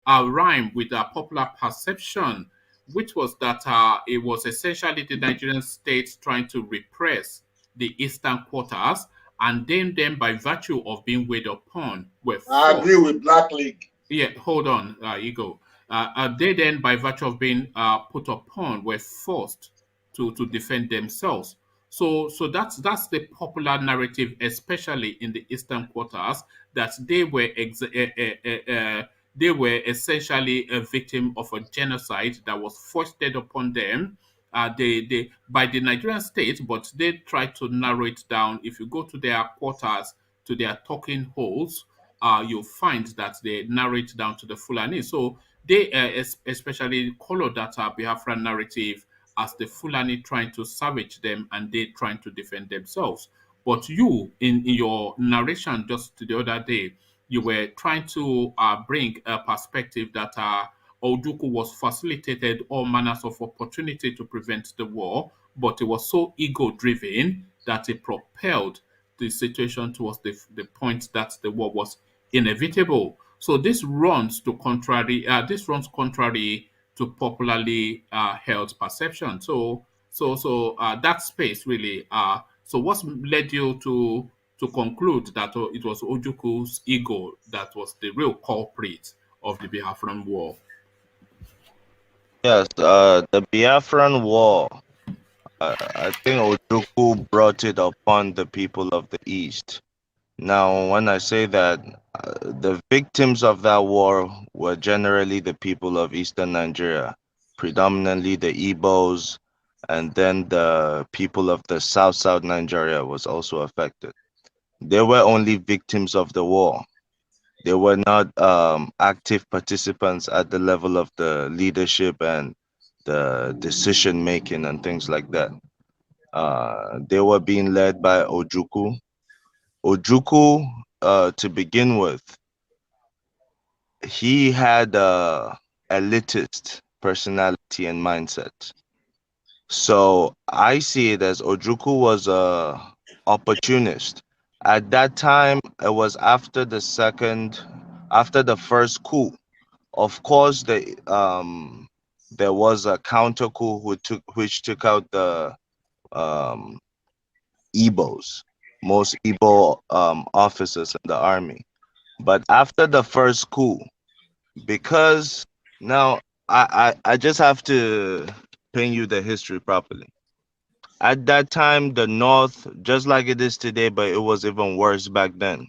rhyme with a popular perception, which was that it was essentially the Nigerian state trying to repress the eastern quarters, and then by virtue of being weighed upon, were I agree forced. with Black League. Yeah, hold on, Ego. They then, by virtue of being put upon, were forced to defend themselves. So that's the popular narrative, especially in the eastern quarters, that they were essentially a victim of a genocide that was foisted upon them. They by the Nigerian state, but they tried to narrow it down. If you go to their quarters, to their talking holes, you'll find that they narrow it down to the Fulani. So they especially color that Biafran narrative as the Fulani trying to savage them and they trying to defend themselves. But you, in your narration just the other day, you were trying to bring a perspective that Ojukwu was facilitated all manners of opportunity to prevent the war, but it was so ego driven that it propelled the situation towards the point that the war was inevitable. So this runs contrary to popularly held perception. So that space really. So what led you to conclude that it was Ojukwu's ego that was the real culprit of the Biafran War? Yes, the Biafran War. I think Ojukwu brought it upon the people of the East. Now, when I say that, the victims of that war were generally the people of Eastern Nigeria, predominantly the Igbos, and then the people of the South Nigeria was also affected. They were only victims of the war. They were not active participants at the level of the leadership and the decision making and things like that. They were being led by Ojukwu. Ojukwu, to begin with, he had a elitist personality and mindset. So I see it as Ojukwu was a opportunist. At that time, it was after the first coup. Of course, there was a counter coup which took out the um, Igbos, most Igbo officers in the army. But after the first coup, because now I just have to paint you the history properly. At that time, the North, just like it is today, but it was even worse back then.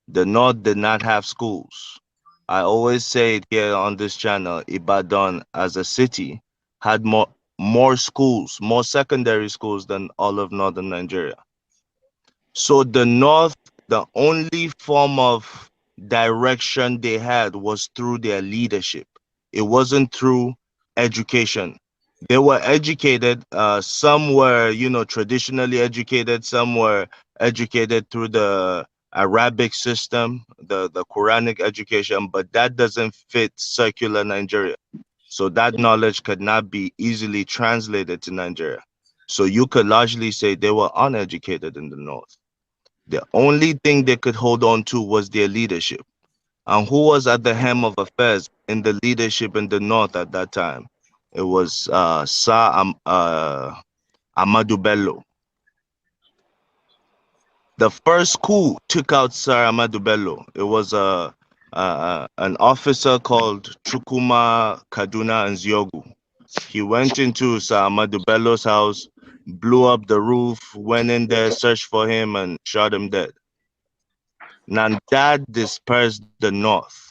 The North did not have schools. I always say it here on this channel, Ibadan as a city had more schools, more secondary schools than all of northern Nigeria. So the North, the only form of direction they had was through their leadership. It wasn't through education. They were educated. Some were, traditionally educated. Some were educated through the Arabic system, the Quranic education, but that doesn't fit secular Nigeria. So that knowledge could not be easily translated to Nigeria. So you could largely say they were uneducated in the North. The only thing they could hold on to was their leadership. And who was at the helm of affairs in the leadership in the North at that time? It was Ahmadu Bello. The first coup took out Sir Ahmadu Bello. It was an officer called Chukuma Kaduna Nziogu. He went into Sir Ahmadu Bello's house, blew up the roof, went in there, searched for him, and shot him dead. Now that dispersed the North.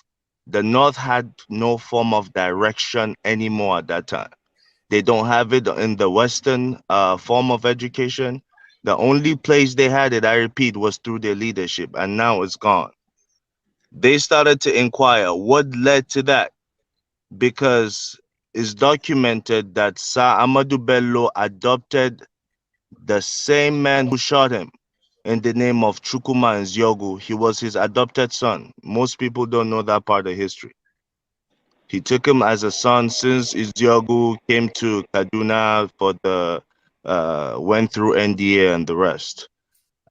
The North had no form of direction anymore at that time. They don't have it in the Western form of education. The only place they had it, I repeat, was through their leadership, and now it's gone. They started to inquire what led to that, because it's documented that Sir Ahmadu Bello adopted the same man who shot him in the name of Chukuma Nziogu. He was his adopted son. Most people don't know that part of history. He took him as a son since Nziogu came to Kaduna for went through NDA and the rest.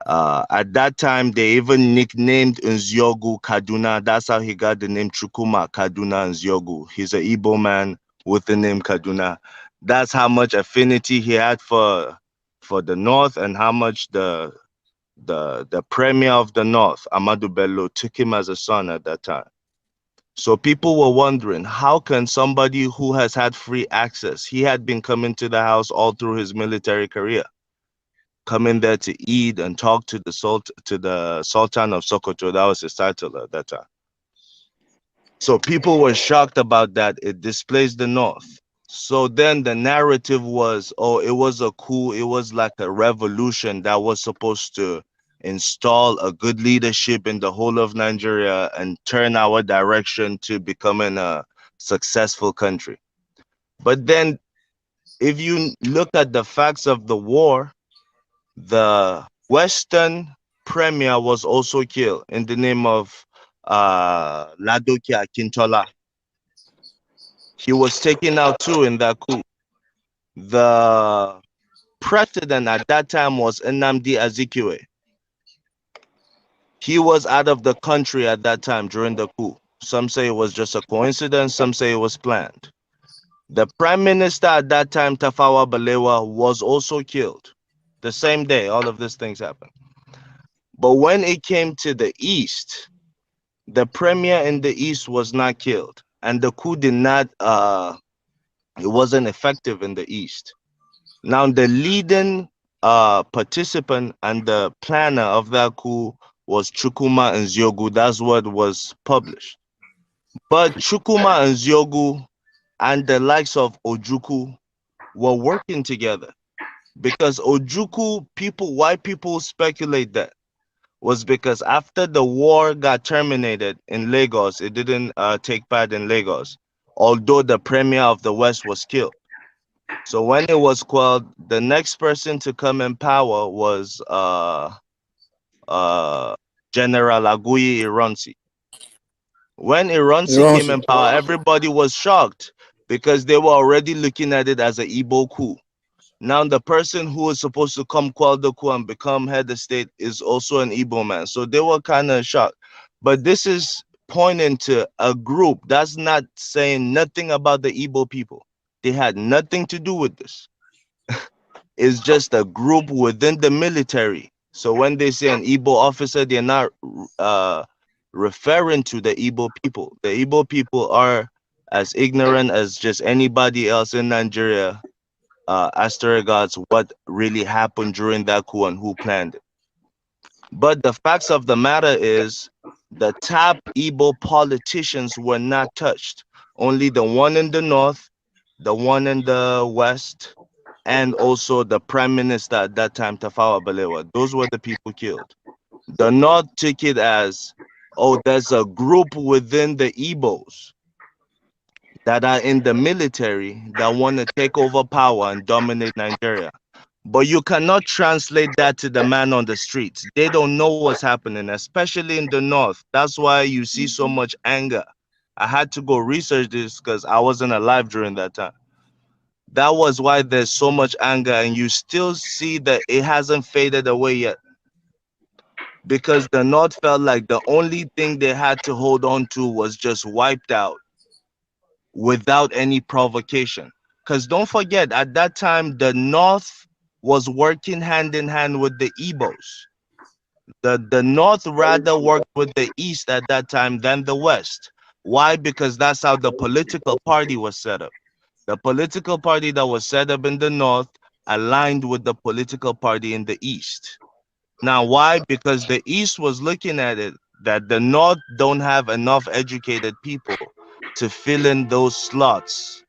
At that time, they even nicknamed Nziogu Kaduna. That's how he got the name Chukuma Kaduna Nziogu. He's an Igbo man with the name Kaduna. That's how much affinity he had for the North, and how much the premier of the North, Amadu Bello, took him as a son at that time. So people were wondering, how can somebody who has had free access, he had been coming to the house all through his military career, come in there to eat and talk to the Sultan of Sokoto. That was his title at that time. So people were shocked about that. It displaced the North. So then the narrative was, oh, it was a coup. It was like a revolution that was supposed to install a good leadership in the whole of Nigeria and turn our direction to becoming a successful country. But then if you look at the facts of the war, the Western premier was also killed in the name of Ladoke Akintola. He was taken out too in that coup. The president at that time was Nnamdi Azikiwe. He was out of the country at that time during the coup. Some say it was just a coincidence, some say it was planned. The prime minister at that time, Tafawa Balewa, was also killed. The same day, all of these things happened. But when it came to the East, the premier in the East was not killed. And the coup did not, it wasn't effective in the East. Now, the leading participant and the planner of that coup was Chukuma Nziogu. That's what was published. But Chukuma Nziogu and the likes of Ojukwu were working together, because Ojukwu people, why people speculate that, was because after the war got terminated in Lagos, it didn't take part in Lagos, although the premier of the West was killed. So when it was quelled, the next person to come in power was uh, General Aguiyi Ironsi. When Ironsi came in power, everybody was shocked because they were already looking at it as an Igbo coup. Now the person who was supposed to come quell the coup and become head of state is also an Igbo man. So they were kind of shocked. But this is pointing to a group that's not saying nothing about the Igbo people. They had nothing to do with this. It's just a group within the military. So when they say an Igbo officer, they're not referring to the Igbo people. The Igbo people are as ignorant as just anybody else in Nigeria, as to regards what really happened during that coup and who planned it. But the facts of the matter is, the top Igbo politicians were not touched. Only the one in the north, the one in the west, and also the prime minister at that time, Tafawa Balewa. Those were the people killed. The north took it as, oh, there's a group within the Igbos that are in the military that want to take over power and dominate Nigeria. But you cannot translate that to the man on the streets. They don't know what's happening, especially in the north. That's why you see so much anger. I had to go research this because I wasn't alive during that time. That was why there's so much anger, and you still see that it hasn't faded away yet. Because the north felt like the only thing they had to hold on to was just wiped out without any provocation. Because don't forget, at that time, the North was working hand in hand with the Igbos. The North rather worked with the East at that time than the West. Why? Because that's how the political party was set up. The political party that was set up in the North aligned with the political party in the East. Now, why? Because the East was looking at it that the North don't have enough educated people to fill in those slots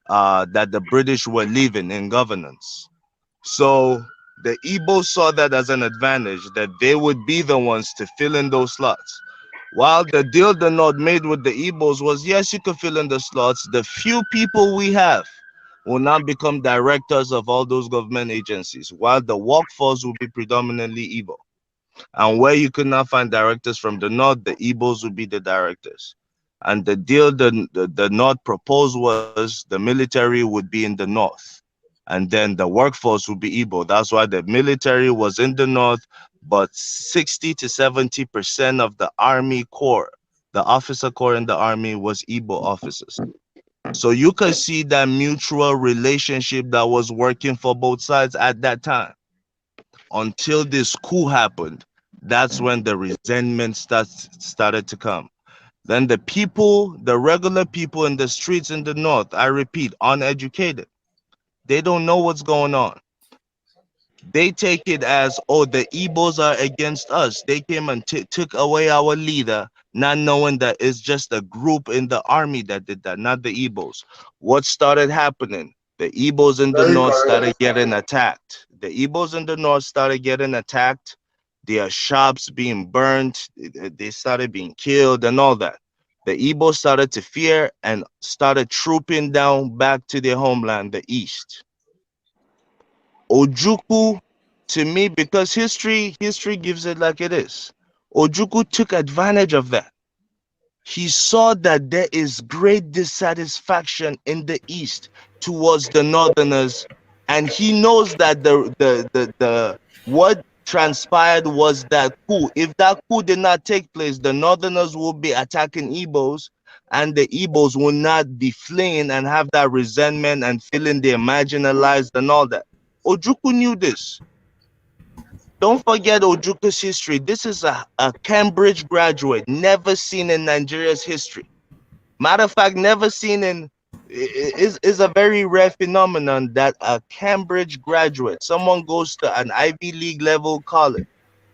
that the British were leaving in governance. So the Igbo saw that as an advantage, that they would be the ones to fill in those slots. While the deal the North made with the Igbos was, yes, you could fill in the slots. The few people we have will now become directors of all those government agencies, while the workforce will be predominantly Igbo. And where you could not find directors from the North, the Igbos would be the directors. And the deal the North proposed was the military would be in the North and then the workforce would be Igbo. That's why the military was in the north, but 60 to 70% of the army corps, the officer corps in the army, was Igbo officers. So you could see that mutual relationship that was working for both sides at that time. Until this coup happened, that's when the resentment started to come. Then the people, the regular people in the streets in the north, I repeat, uneducated, they don't know what's going on. They take it as, oh, the Igbos are against us. They came and took away our leader, not knowing that it's just a group in the army that did that, not the Igbos. What started happening? The Igbos in the north started getting attacked. The Igbos in the north started getting attacked. Their shops being burned. They started being killed and all that. The Igbos started to fear and started trooping down back to their homeland, the east. Ojukwu, to me, because history gives it like it is. Ojukwu took advantage of that. He saw that there is great dissatisfaction in the east towards the northerners, and he knows that the what transpired was that coup. If that coup did not take place, the northerners will be attacking Igbos, and the Igbos will not be fleeing and have that resentment and feeling they're marginalized and all that. Ojukwu knew this. Don't forget Ojukwu'S history. This is a Cambridge graduate, never seen in Nigeria's history. Matter of fact, never seen in, is a very rare phenomenon that a Cambridge graduate, someone goes to an Ivy League level college,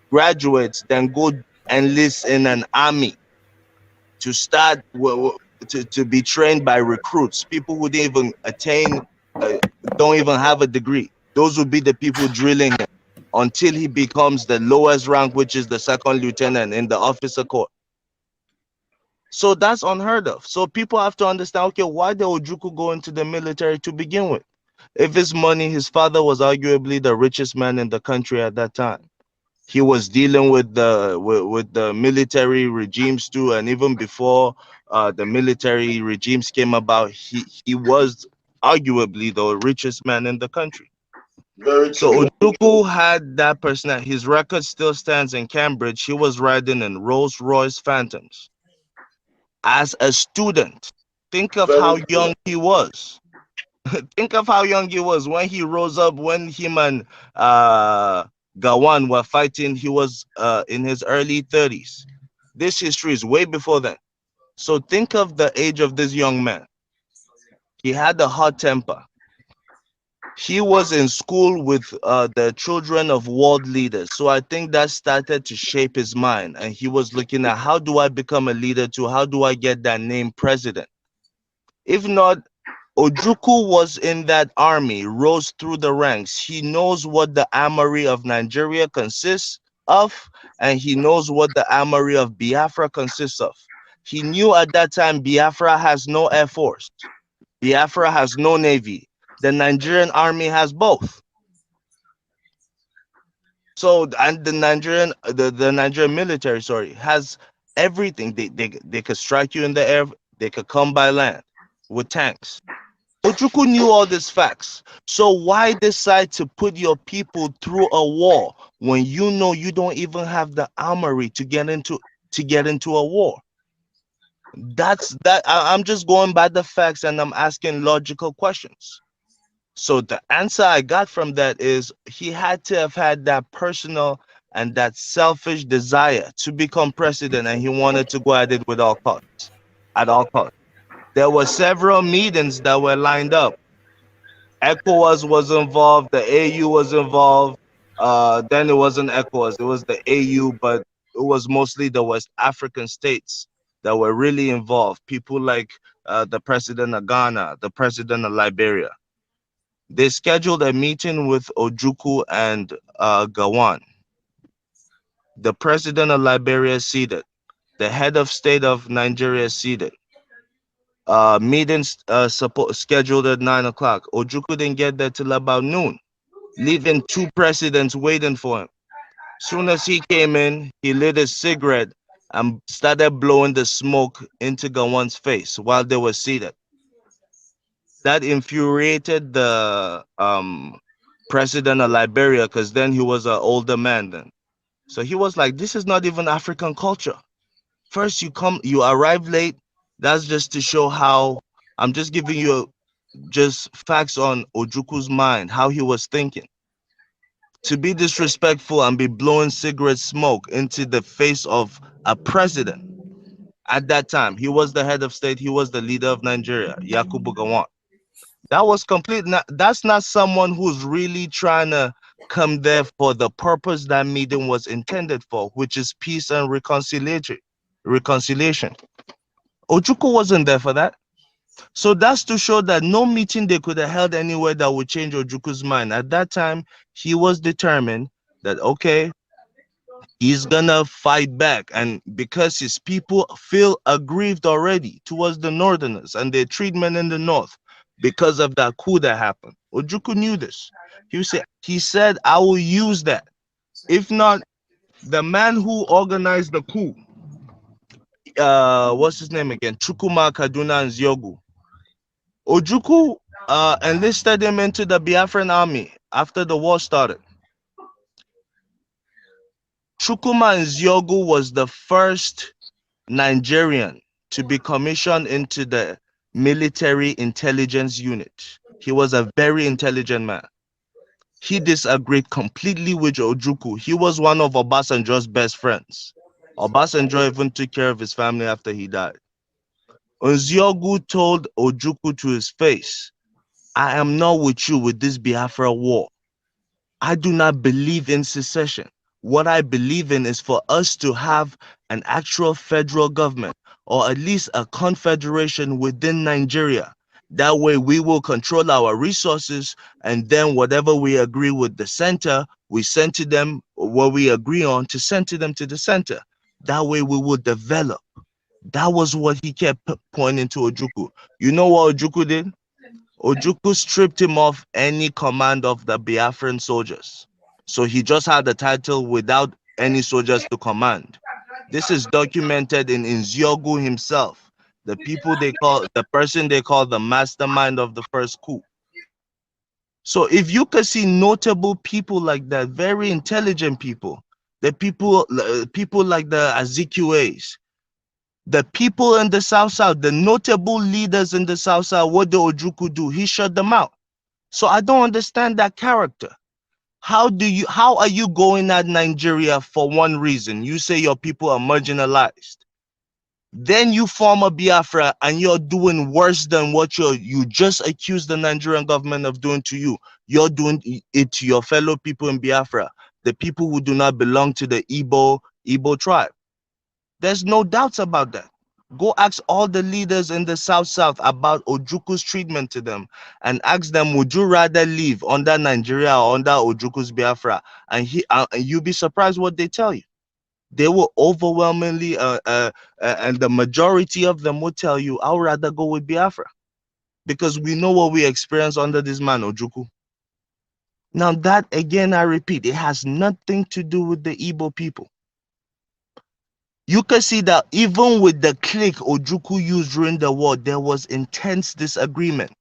graduates, then go enlist in an army to start to be trained by recruits, people who didn't even attain, uh, don't even have a degree. Those would be the people drilling him until he becomes the lowest rank, which is the second lieutenant in the officer corps. So that's unheard of. So people have to understand, okay, why did Ojukwu go into the military to begin with? If it's money, his father was arguably the richest man in the country at that time. He was dealing with the military regimes too, and even before the military regimes came about, he was arguably the richest man in the country. So Ojukwu had that person. His record still stands in Cambridge. He was riding in Rolls Royce Phantoms as a student. Think of how young he was. Think of how young he was when he rose up, when him and Gawan were fighting. He was in his early 30s. This history is way before then. So think of the age of this young man. He had a hot temper. He was in school with the children of world leaders. So I think that started to shape his mind. And he was looking at, how do I become a leader too? How do I get that name president? If not, Ojukwu was in that army, rose through the ranks. He knows what the armory of Nigeria consists of, and he knows what the armory of Biafra consists of. He knew at that time Biafra has no air force. Biafra has no navy. The Nigerian army has both. So, and the Nigerian military, sorry, has everything. They could strike you in the air. They could come by land with tanks. Ojukwu knew all these facts. So why decide to put your people through a war when you know you don't even have the armory to get into a war? I'm just going by the facts and I'm asking logical questions. So the answer I got from that is he had to have had that personal and that selfish desire to become president, and he wanted to go at it with all costs, at all costs. There were several meetings that were lined up. ECOWAS was involved, the AU was involved. Then it wasn't ECOWAS, it was the AU, but it was mostly the West African states that were really involved. People like the president of Ghana, the president of Liberia. They scheduled a meeting with Ojukwu and Gawan. The president of Liberia seated. The head of state of Nigeria seated. Meetings scheduled at 9 o'clock. Ojukwu didn't get there till about noon, leaving two presidents waiting for him. Soon as he came in, he lit a cigarette and started blowing the smoke into Gawan's face while they were seated. that infuriated the president of Liberia, because then he was an older man then. So he was like, this is not even African culture. First you arrive late. That's just to show how I'm just giving you just facts on Ojukwu's mind, how he was thinking. To be disrespectful and be blowing cigarette smoke into the face of a president at that time. He was the head of state, he was the leader of Nigeria, Yakubu Gowon. That was complete. That's not someone who's really trying to come there for the purpose that meeting was intended for, which is peace and reconciliation. Ojukwu wasn't there for that. So that's to show that no meeting they could have held anywhere that would change Ojukwu's mind. At that time, he was determined that, okay, he's gonna fight back. And because his people feel aggrieved already towards the Northerners and their treatment in the North because of that coup that happened. Ojukwu knew this. He said, I will use that. If not, the man who organized the coup, what's his name again? Chukwuma Kaduna and Ziogu. Ojukwu enlisted him into the Biafran army after the war started. Chukwuma Ziogu was the first Nigerian to be commissioned into the military intelligence unit. He was a very intelligent man. He disagreed completely with Ojukwu. He was one of Obasanjo's best friends. Obasanjo even took care of his family after he died. Nziogu told Ojukwu to his face, I am not with you with this Biafra war. I do not believe in secession. What I believe in is for us to have an actual federal government, or at least a confederation within Nigeria. That way we will control our resources, and then whatever we agree with the center, we send to them what we agree on to send to them to the center. That way we will develop. That was what he kept pointing to Ojukwu. You know what Ojukwu did? Ojukwu stripped him of any command of the Biafran soldiers. So he just had the title without any soldiers to command. This is documented in Nziogu himself, the person they call the mastermind of the first coup. So if you could see notable people like that, very intelligent people, the people like the Ojukwu'S, the people in the South, the notable leaders in the South, what did Ojukwu do? He shut them out. So I don't understand that character. How are you going at Nigeria for one reason? You say your people are marginalized. Then you form a Biafra and you're doing worse than what you just accused the Nigerian government of doing to you. You're doing it to your fellow people in Biafra, the people who do not belong to the Igbo tribe. There's no doubts about that. Go ask all the leaders in the South about Ojukwu's treatment to them, and ask them, would you rather live under Nigeria or under Ojukwu's Biafra? And you'll be surprised what they tell you. They will overwhelmingly, and the majority of them will tell you, I would rather go with Biafra, because we know what we experienced under this man, Ojukwu. Now that, again, I repeat, it has nothing to do with the Igbo people. You can see that even with the clique Ojukwu used during the war, there was intense disagreement,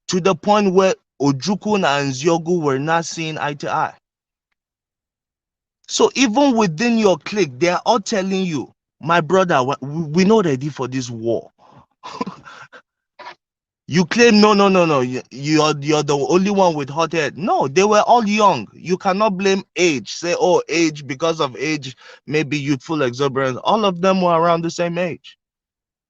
to the point where Ojukwu and Nziogu were not seeing eye to eye. So even within your clique, they are all telling you, my brother, we're not ready for this war. You claim, no, you're the only one with hot head. No, they were all young. You cannot blame age. Say, oh, age, because of age, maybe youthful exuberance. All of them were around the same age.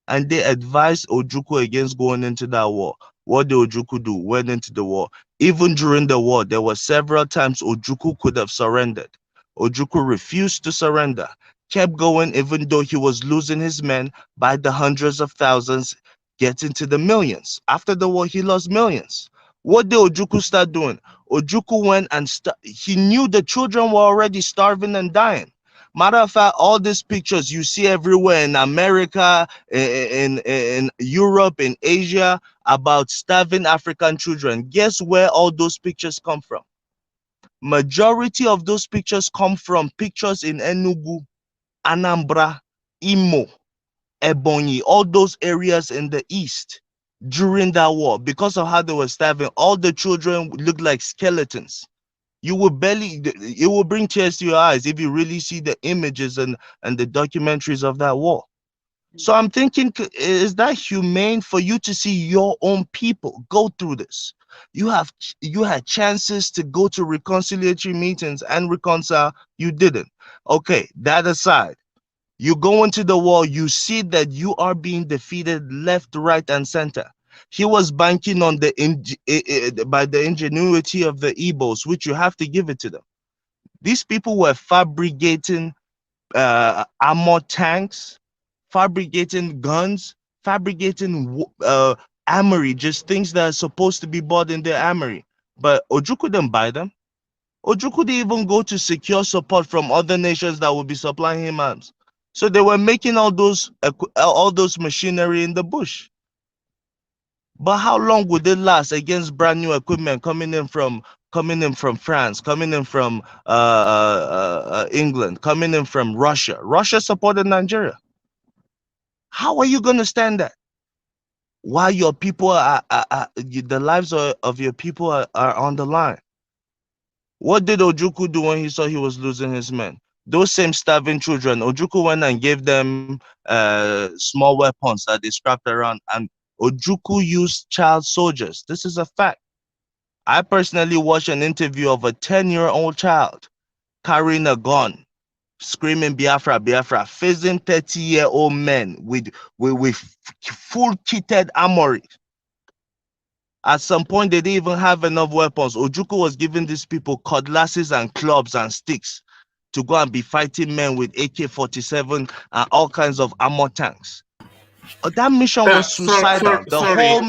And they advised Ojukwu against going into that war. What did Ojukwu do? Went into the war. Even during the war, there were several times Ojukwu could have surrendered. Ojukwu refused to surrender, kept going even though he was losing his men by the hundreds of thousands, getting to the millions. After the war, he lost millions. What did Ojukwu start doing? Ojukwu went and he knew the children were already starving and dying. Matter of fact, all these pictures you see everywhere in America, in Europe, in Asia, about starving African children. Guess where all those pictures come from? Majority of those pictures come from pictures in Enugu, Anambra, Imo, Ebonyi, all those areas in the east. during that war because of how they were starving. All the children looked like skeletons. You will barely, it will bring tears to your eyes if you really see the images and the documentaries of that war. So I'm thinking, is that humane for you to see your own people go through this? You had chances to go to reconciliatory meetings and reconcile. You didn't. Okay, that aside, you go into the war, you see that you are being defeated left, right, and center. He was banking on by the ingenuity of the Igbos, which you have to give it to them. These people were fabricating armor tanks, fabricating guns, fabricating armory, just things that are supposed to be bought in their armory. But Ojukwu didn't buy them. Ojukwu didn't even go to secure support from other nations that would be supplying him arms. So they were making all those machinery in the bush. But how long would it last against brand new equipment coming in from France, coming in from England, coming in from Russia? Russia supported Nigeria. How are you going to stand that? While your people the lives of your people are on the line. What did Ojukwu do when he saw he was losing his men? Those same starving children, Ojukwu went and gave them small weapons that they strapped around, and Ojukwu used child soldiers. This is a fact. I personally watched an interview of a 10-year-old child carrying a gun, screaming Biafra, Biafra, facing 30-year-old men with full kitted armory. At some point, they didn't even have enough weapons. Ojukwu was giving these people cutlasses and clubs and sticks to go and be fighting men with AK-47 and all kinds of armor tanks. That mission was suicidal. The whole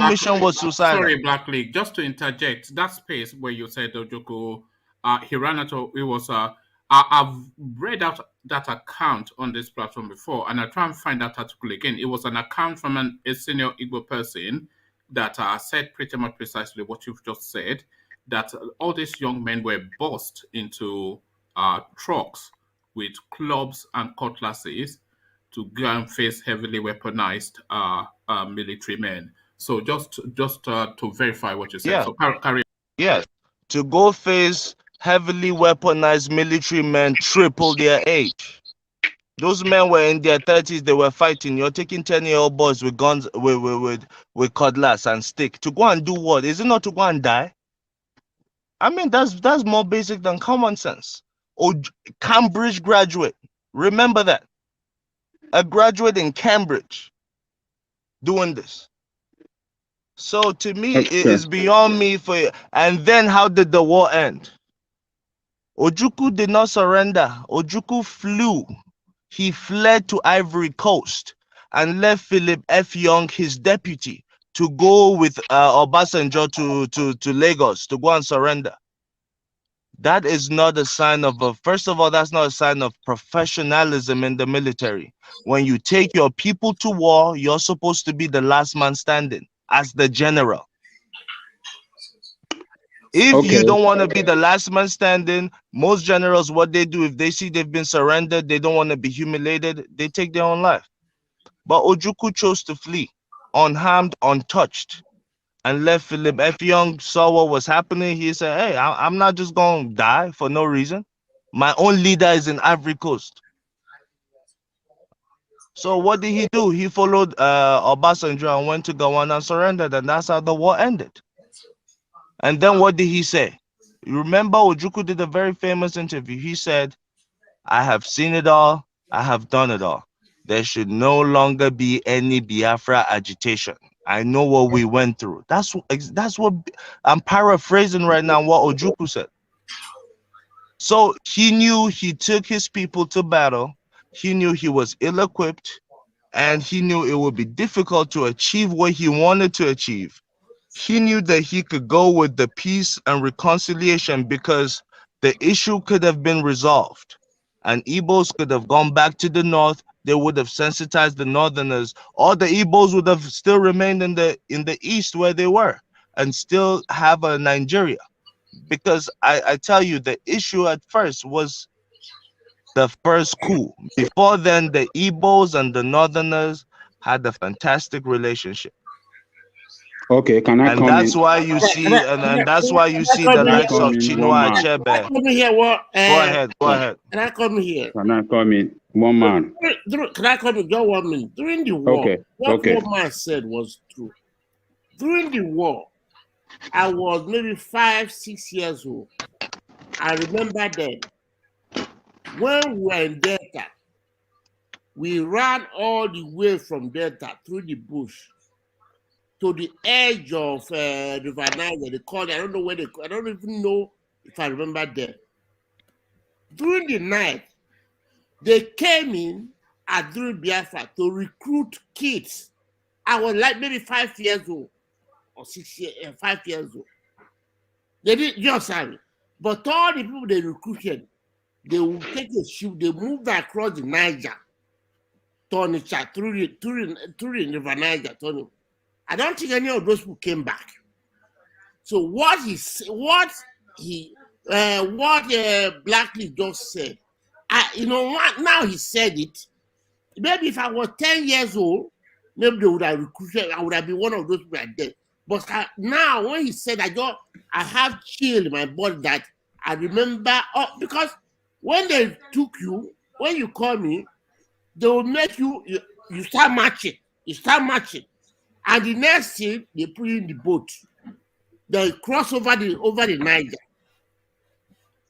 mission was suicidal. Sorry, Black League. Just to interject, that space where you said Ojukwu, he ran out of, it was, I've read out that account on this platform before, and I try and find that article again. It was an account from a senior Igbo person that said pretty much precisely what you've just said, that all these young men were bussed into trucks with clubs and cutlasses to go and face heavily weaponized military men. So just to verify what you said. Yeah. So carry. Yes. To go face heavily weaponized military men triple their age. Those men were in their 30s, they were fighting. You're taking 10-year-old boys with guns, with cutlass and stick. To go and do what? Is it not to go and die? I mean, that's more basic than common sense. Cambridge graduate. Remember that. A graduate in Cambridge doing this. So to me, it is beyond me and then how did the war end? Ojukwu did not surrender. Ojukwu flew. He fled to Ivory Coast and left Philip F. Young, his deputy, to go with Obasanjo to Lagos to go and surrender. That is not a sign of first of all, that's not a sign of professionalism in the military. When you take your people to war, you're supposed to be the last man standing as the general. If you don't want to be the last man standing, most generals, what they do, if they see they've been surrendered, they don't want to be humiliated, they take their own life. But Ojukwu chose to flee, unharmed, untouched, and left Philip F. Young, saw what was happening. He said, hey, I'm not just going to die for no reason. My own leader is in Ivory Coast. So what did he do? He followed Obasanjo and went to Gowon and surrendered, and that's how the war ended. And then what did he say? You remember Ojukwu did a very famous interview. He said, I have seen it all. I have done it all. There should no longer be any Biafra agitation. I know what we went through. That's what I'm paraphrasing right now what Ojukwu said. So he knew he took his people to battle. He knew he was ill-equipped, and he knew it would be difficult to achieve what he wanted to achieve. He knew that he could go with the peace and reconciliation because the issue could have been resolved, and Igbos could have gone back to the north. They would have sensitized the northerners, or the Igbos would have still remained in the east where they were and still have a Nigeria. Because I tell you, the issue at first was the first coup. Before then, the Igbos and the northerners had a fantastic relationship. Okay, can I And come that's in? why you see, and that's why you see Can the I likes come of in, one Chinua man? Achebe. Come here, what? Go ahead, go ahead. Can I come here? Can I come in, one man? Can I come in? Just 1 minute. During the war, Okay, what okay. one man said was true. During the war, I was maybe 5, 6 years old. I remember then, when we were in Delta, we ran all the way from Delta through the bush to the edge of River Niger. They call it, I don't know where I don't even know if I remember then. During the night, they came in during Biafra to recruit kids. I was like maybe 5 years old or 5 years old. They didn't just have it. But all the people they recruited, they will take a ship, they moved across the Niger, through the River Niger. I don't think any of those people came back. So what Blackley just said, now he said it. Maybe if I was 10 years old, maybe they would have recruited, I would have been one of those people like that. But now when he said, I have chill in my body that I remember, because when they took you, when you call me, they will make you start marching. You start marching. And the next thing, they put you in the boat. They cross over the Niger.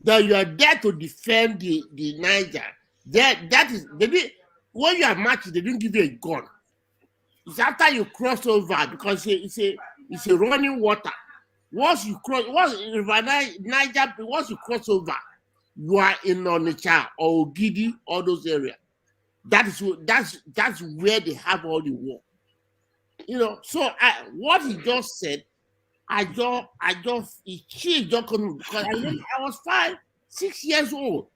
Then you are there to defend the Niger. When you are marching, they didn't give you a gun. It's after you cross over, because it's a running water. Once you cross over, you are in Onitsha or Ogidi, all those areas. That's where they have all the war. So what he just said, because I was 5, 6 years old,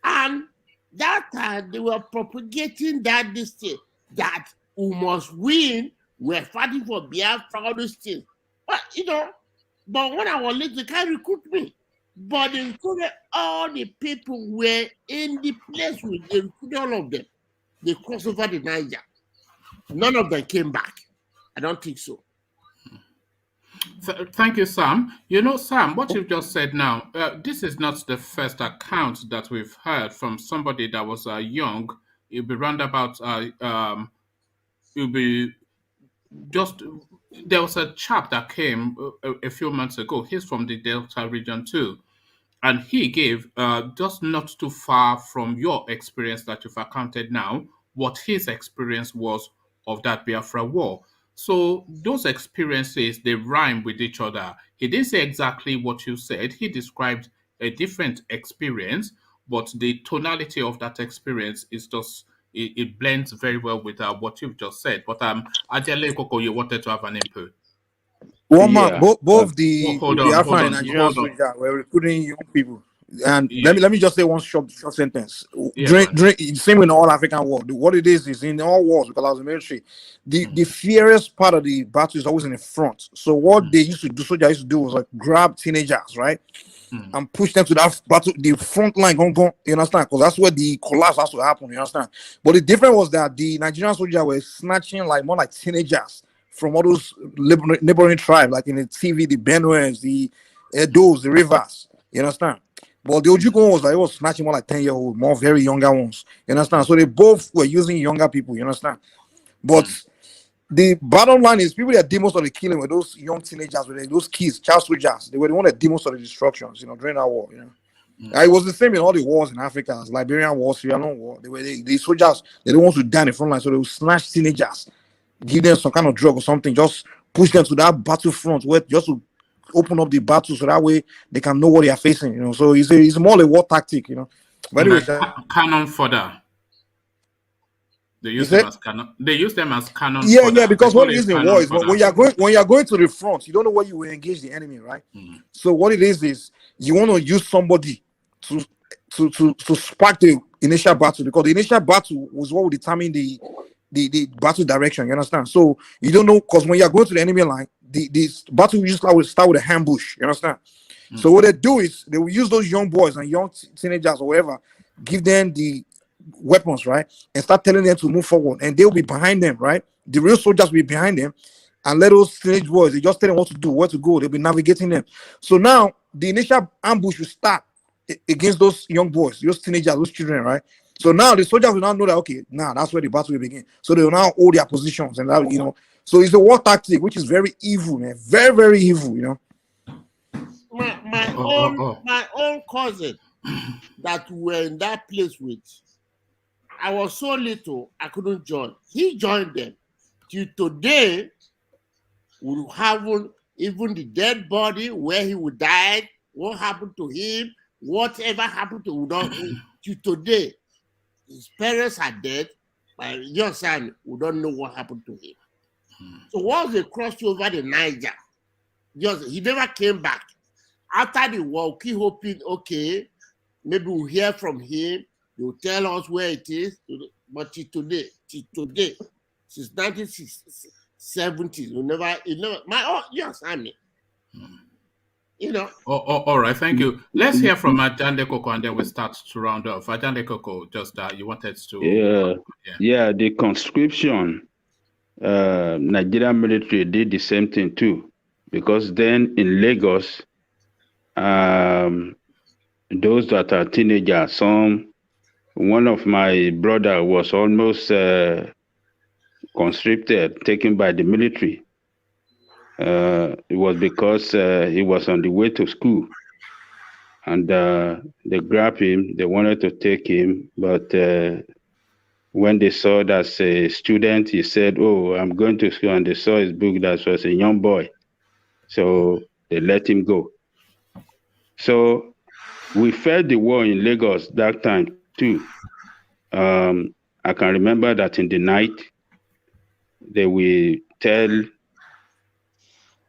and that time they were propagating that we must win. We're fighting for Biafra, all those things. But when I was little, they can't recruit me. But they recruited all the people were in the place with they recruited all of them. They crossed over the Niger. None of them came back. I don't think so. Thank you, Sam. Sam, what you've just said now, this is not the first account that we've heard from somebody that was young. It'll be roundabout. It'll be just. There was a chap that came a few months ago. He's from the Delta region too, and he gave just not too far from your experience that you've accounted now, what his experience was of that Biafra war. So those experiences, they rhyme with each other. He didn't say exactly what you said. He described a different experience, but the tonality of that experience is just, it blends very well with what you've just said. But Ajele Koko, you wanted to have an input. One man, both hold Biafran and on. Nigerian soldiers were recruiting young people. And Yeah. let me just say one short sentence. Yeah, Same in all African war. What it is in all wars, because I was in the military, the fiercest part of the battle is always in the front. So what they used to do, soldiers used to do, was like grab teenagers, right, and push them to that battle, the front line. You understand? Because that's where the collapse has to happen. You understand? But the difference was that the Nigerian soldiers were snatching more like teenagers from all those neighboring tribes, like in the TV, the Benues, the Edos, the Rivers. You understand? But the Ojukwu'S was was snatching more like 10-year-old, more very younger ones. You understand? So they both were using younger people. You understand? But the bottom line is, people that did most of the killing were those young teenagers, were those kids, child soldiers. They were the one that did most of the destructions, during that war. It was the same in all the wars in Africa, as Liberian War, Sierra Leone War. They were the soldiers. They don't want to die in the front line, so they would snatch teenagers, give them some kind of drug or something, just push them to that battlefront, where just to open up the battle, so that way they can know what they are facing. So it's more a war tactic. But anyway, cannon fodder. They use them as cannon. They use them as cannon. Yeah, fodder. because what it is in war is when you're going to the front, you don't know where you will engage the enemy, right? So what it is you want to use somebody to spark the initial battle, because the initial battle was what will determine the battle direction. You understand? So you don't know, because when you're going to the enemy line, the battle will start with a ambush. You understand? So what they do is they will use those young boys and young teenagers or whatever, give them the weapons, right? And start telling them to move forward. And they'll be behind them, right? The real soldiers will be behind them. And let those teenage boys, they just tell them what to do, where to go. They'll be navigating them. So now the initial ambush will start against those young boys, those teenagers, those children, right? So now the soldiers will now know that, okay, now that's where the battle will begin. So they will now hold their positions. And that, you know, so it's a war tactic, which is very evil, man. Very, very evil, you know. My own cousin that we were in that place with, I was so little, I couldn't join. He joined them. Till today, we haven't even the dead body, where he would die, what happened to him, whatever happened to him. Till today, his parents are dead, but your son, we don't know what happened to him. So once they crossed over the Niger, he never came back. After the war, keep hoping, okay, maybe we'll hear from him. He'll tell us where it is. But till today, since 1970s, yes, I mean, you know. All right, thank you. Let's hear from Ajande Koko, and then we start to round off. Ajande Koko, just you wanted to. Yeah, the conscription, Nigerian military did the same thing too, because then in Lagos, those that are teenagers, one of my brother was almost conscripted, taken by the military. It was because he was on the way to school, and they grabbed him. They wanted to take him, but when they saw that a student, he said, "Oh, I'm going to school," and they saw his book that was a young boy, so they let him go. So we felt the war in Lagos that time too. I can remember that in the night, they will tell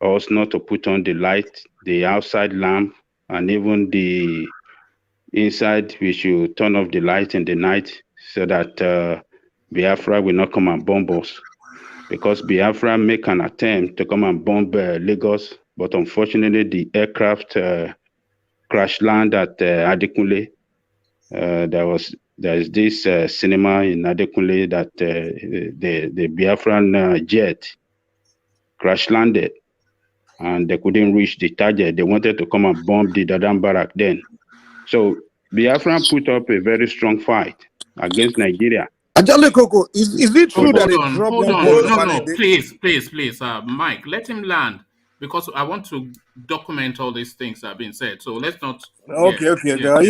us not to put on the light, the outside lamp, and even the inside, we should turn off the light in the night so that Biafra will not come and bomb us. Because Biafra make an attempt to come and bomb Lagos, but unfortunately the aircraft crash land at Adekunle. There is this cinema in Adekunle that the Biafran jet crash landed, and they couldn't reach the target. They wanted to come and bomb the Dadan Barrack then. So Biafran put up a very strong fight against Nigeria. Ajale Koko, is it true that hold on. No, please, Mike, let him land, because I want to document all these things that have been said. So let's not. Okay. You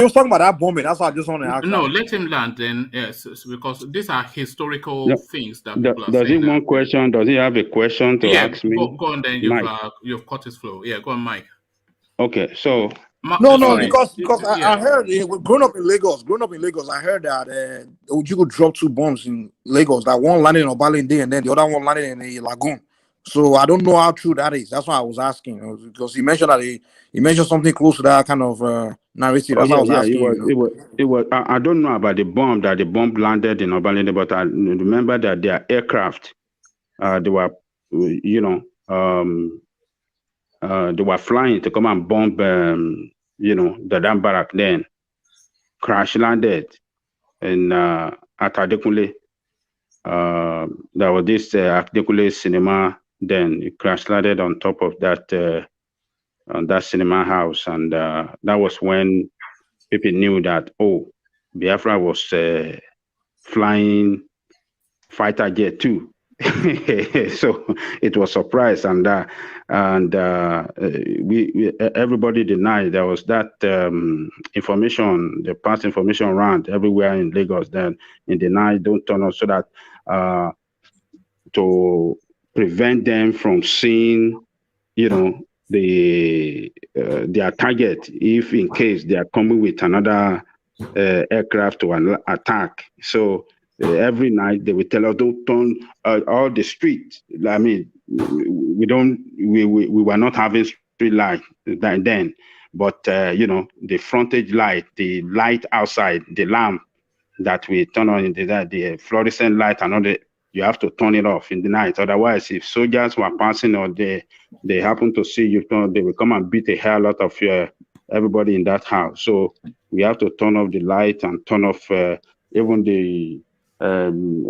were talking about that bombing. That's why I just want to ask. No, let him land then. Yes, because these are historical things that people are does saying. He one question? Does he have a question to ask me? Go on then. You've cut his flow. Yeah, go on, Mike. Okay, so. No, because I heard growing up in Lagos, I heard that Ojukwu dropped 2 bombs in Lagos. That one landed in Obalende and then the other one landed in a lagoon. So I don't know how true that is. That's why I was asking, because he mentioned that he mentioned something close to that kind of narrative. That's why I was asking. It was. I don't know about the bomb landed in Obalende, but I remember that their aircraft, they were, they were flying to come and bomb, the Dam Barrack then. Crash landed in at Adekunle. There was this Adekunle cinema. Then it crash landed on top of that cinema house, and that was when people knew that Biafra was flying fighter jet too. So it was a surprise, and everybody denied there was that information, the past information around everywhere in Lagos. Then in the night, don't turn on, so that to prevent them from seeing, their target, if in case they are coming with another aircraft to attack. So every night they will tell us, don't turn all the streets. I mean, we were not having street light then, but the frontage light, the light outside, the lamp that we turn on in the fluorescent light, and all you have to turn it off in the night. Otherwise, if soldiers were passing or they happen to see you, they will come and beat a hell out of everybody in that house. So we have to turn off the light and turn off even the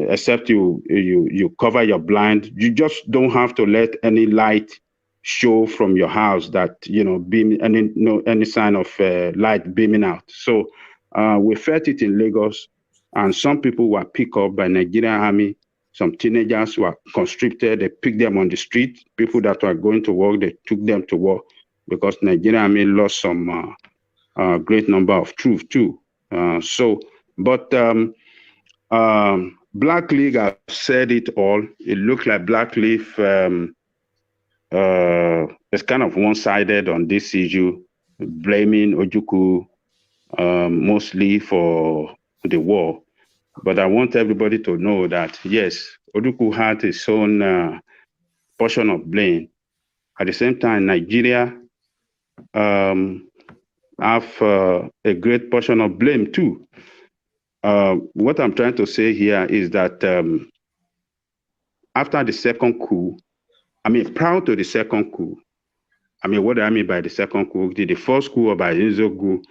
except you cover your blind, you just don't have to let any light show from your house that beam any sign of light beaming out. So we felt it in Lagos, and some people were picked up by Nigerian army. Some teenagers were conscripted. They picked them on the street. People that were going to work, they took them to work because Nigerian army lost some great number of troops too. Black League have said it all. It looked like Black Leaf is kind of one-sided on this issue, blaming Ojukwu mostly for the war. But I want everybody to know that, yes, Ojukwu had his own portion of blame. At the same time, Nigeria have a great portion of blame too. What I'm trying to say here is that after the second coup, prior to the second coup, what do I mean by the second coup? The first coup by Nzegu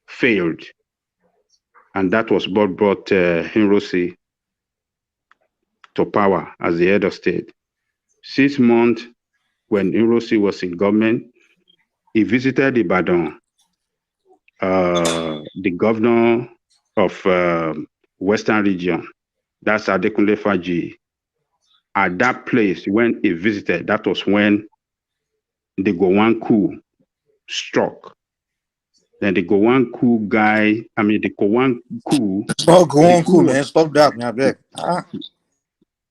failed, and that was what brought Hinrosi to power as the head of state. 6 months when Hinrosi was in government, he visited Ibadan. The governor of Western region, that's Adekunle Faji. At that place, when he visited, that was when the Gowon coup struck. Then the Gowon coup the Gowon coup. Stop Gowon coup, man. Stop that, man.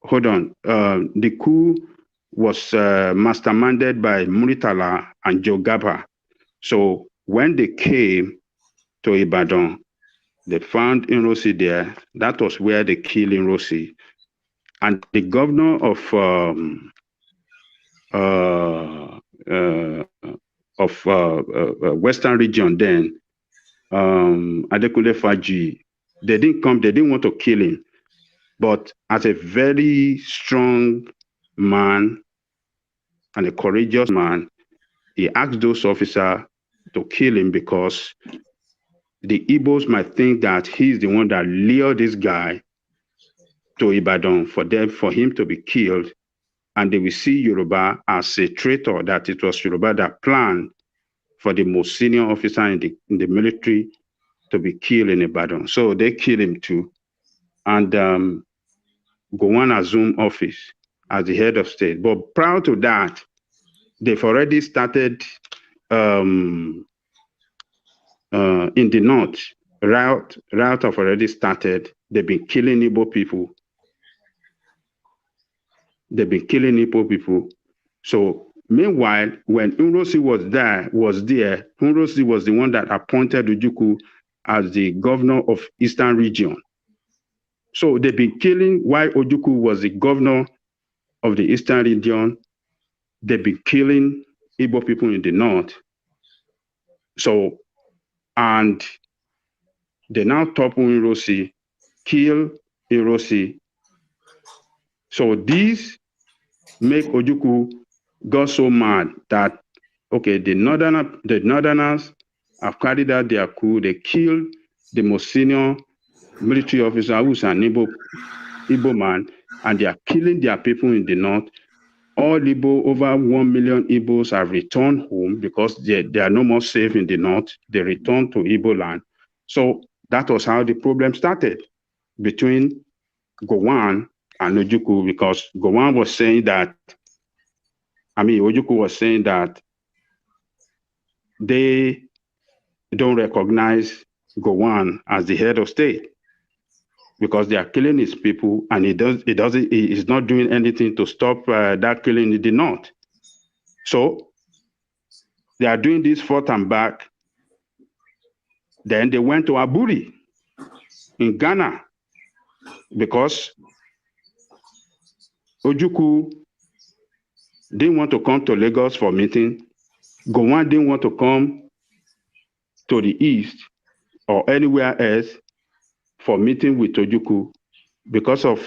Hold on. The coup was masterminded by Muritala and Jogaba. So when they came to Ibadan, they found Hinrosi there. That was where they killed Hinrosi. And the governor of Western region then, Adekunle Faji, they didn't want to kill him. But as a very strong man and a courageous man, he asked those officers to kill him because the Igbos might think that he's the one that lured this guy to Ibadan for him to be killed, and they will see Yoruba as a traitor, that it was Yoruba that planned for the most senior officer in the military to be killed in Ibadan. So they killed him too. And Gowon assumed office as the head of state. But prior to that, they've already started in the north. Riot have already started. They've been killing Igbo people. So meanwhile, when Hinrosi was there, Hinrosi was the one that appointed Ojukwu as the governor of Eastern region. So they've been killing while Ojukwu was the governor of the Eastern region. They've been killing Igbo people in the north. So, and they now topple Hinrosi, kill Hinrosi. So these make Ojukwu got so mad that, okay, the Northerners have carried out their coup. They killed the most senior military officer who's an Igbo man, and they are killing their people in the north. All Igbo, over 1 million Igbos have returned home because they are no more safe in the north. They returned to Igbo land. So that was how the problem started between Gowon and Ojukwu, because Gowon was saying that, Ojukwu was saying that they don't recognize Gowon as the head of state because they are killing his people, and he is not doing anything to stop that killing in the north. So they are doing this forth and back. Then they went to Aburi in Ghana because Ojukwu didn't want to come to Lagos for meeting. Gowon didn't want to come to the east or anywhere else for meeting with Ojukwu because of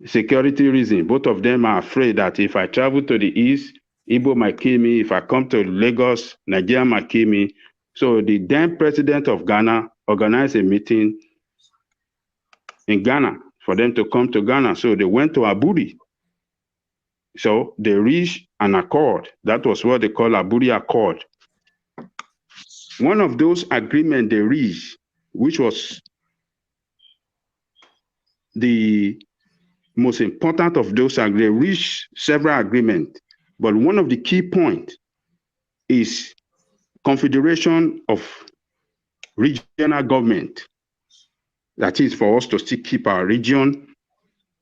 security reasons. Both of them are afraid that if I travel to the east, Igbo might kill me. If I come to Lagos, Nigeria might kill me. So the then president of Ghana organized a meeting in Ghana for them to come to Ghana. So they went to Aburi. So they reached an accord. That was what they call Aburi Accord. One of those agreements they reached, which was the most important of those, they reached several agreements, but one of the key points is confederation of regional government. That is for us to still keep our region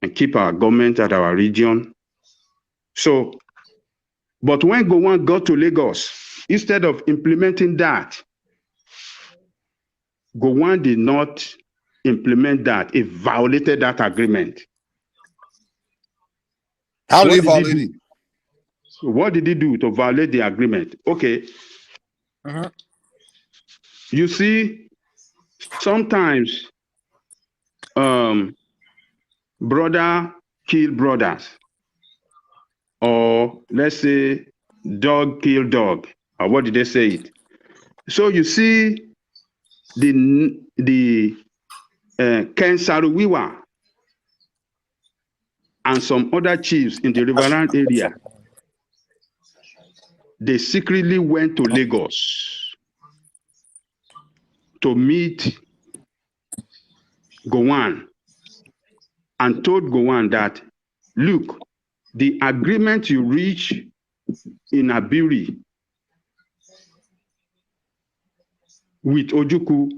and keep our government at our region. So, but when Gowon got to Lagos, instead of implementing that, Gowon did not implement that. It violated that agreement. How did he violate it? What did he do to violate the agreement? Okay. You see, sometimes brother kill brothers, or let's say dog kill dog, or what did they say it? So you see the Ken Saruwiwa and some other chiefs in the Riverland area, they secretly went to Lagos to meet Gowon and told Gowon that, look, the agreement you reach in Aburi with Ojukwu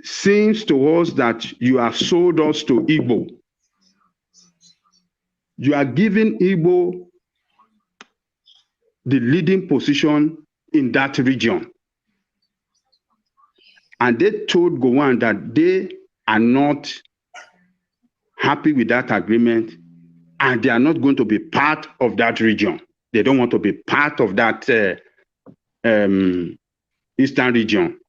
seems to us that you have sold us to Igbo. You are giving Igbo the leading position in that region. And they told Gowon that they are not happy with that agreement and they are not going to be part of that region. They don't want to be part of that eastern region,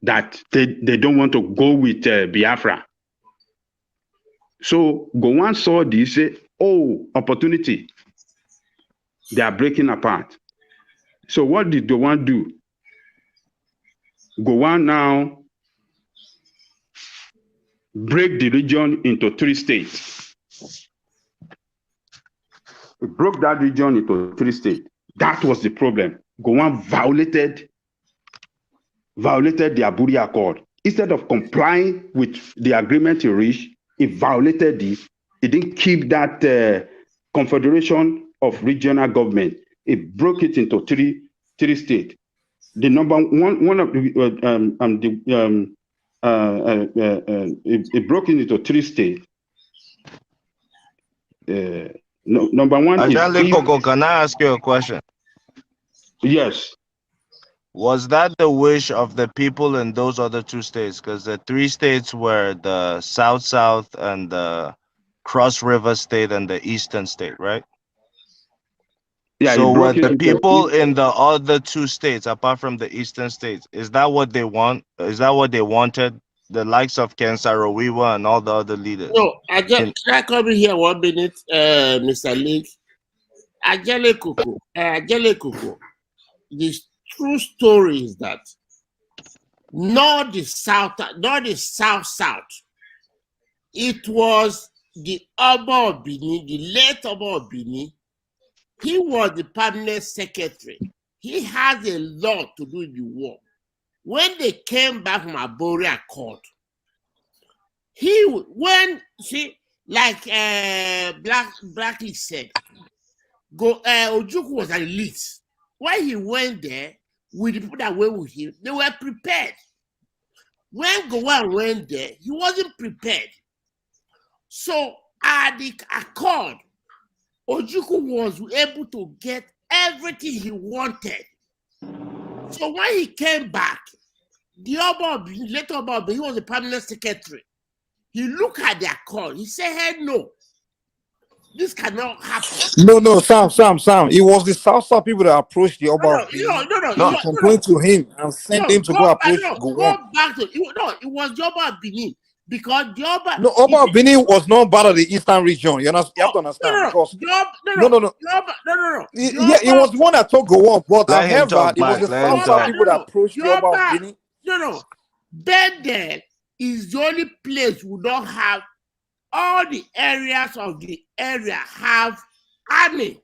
that they don't want to go with Biafra. So Gowon saw this, say, oh, opportunity. They are breaking apart. So what did Gowon do? Gowon now break the region into 3 states. It broke that region into 3 states. That was the problem. Gowon violated the Aburi Accord. Instead of complying with the agreement he reached, he violated it. He didn't keep that confederation of regional government. It broke it into three states. The number one of the it broke it into 3 states. Number one is. Can I ask you a question? Yes. Was that the wish of the people in those other 2 states? Because the 3 states were the South and the Cross River State and the Eastern State, right? Yeah. So were the people in the other 2 states, apart from the Eastern states, is that what they want? Is that what they wanted? The likes of Ken Saro-Wiwa and all the other leaders. No, can I come in here 1 minute, Mr. Link? Ajele Kuku. The true story is that not the South. It was the Oba of Benin, the late Oba of Benin. He was the permanent secretary. He had a lot to do with the war. When they came back from Aburi Accord, Blackley said, Ojukwu was an elite. When he went there, with the people that went with him, they were prepared. When Gowon went there, he wasn't prepared. So at the accord, Ojukwu was able to get everything he wanted. So when he came back, the later Oba, he was the permanent secretary. He looked at the accord. He said, hey, no, this cannot happen. No, Sam. It was the South people that approached the Oba. No. Complained to him and sent him to go approach Gowon. It was the Oba of Benin. because the Oba. No, Oba of Benin was not part of the Eastern region. You have to understand because no. It was one that took Gowon, but Let him however, talk, it was Mike. the Let him South talk. people that approached the Oba of Benin. No. Bendel is the only place we don't have all the areas of the area have army.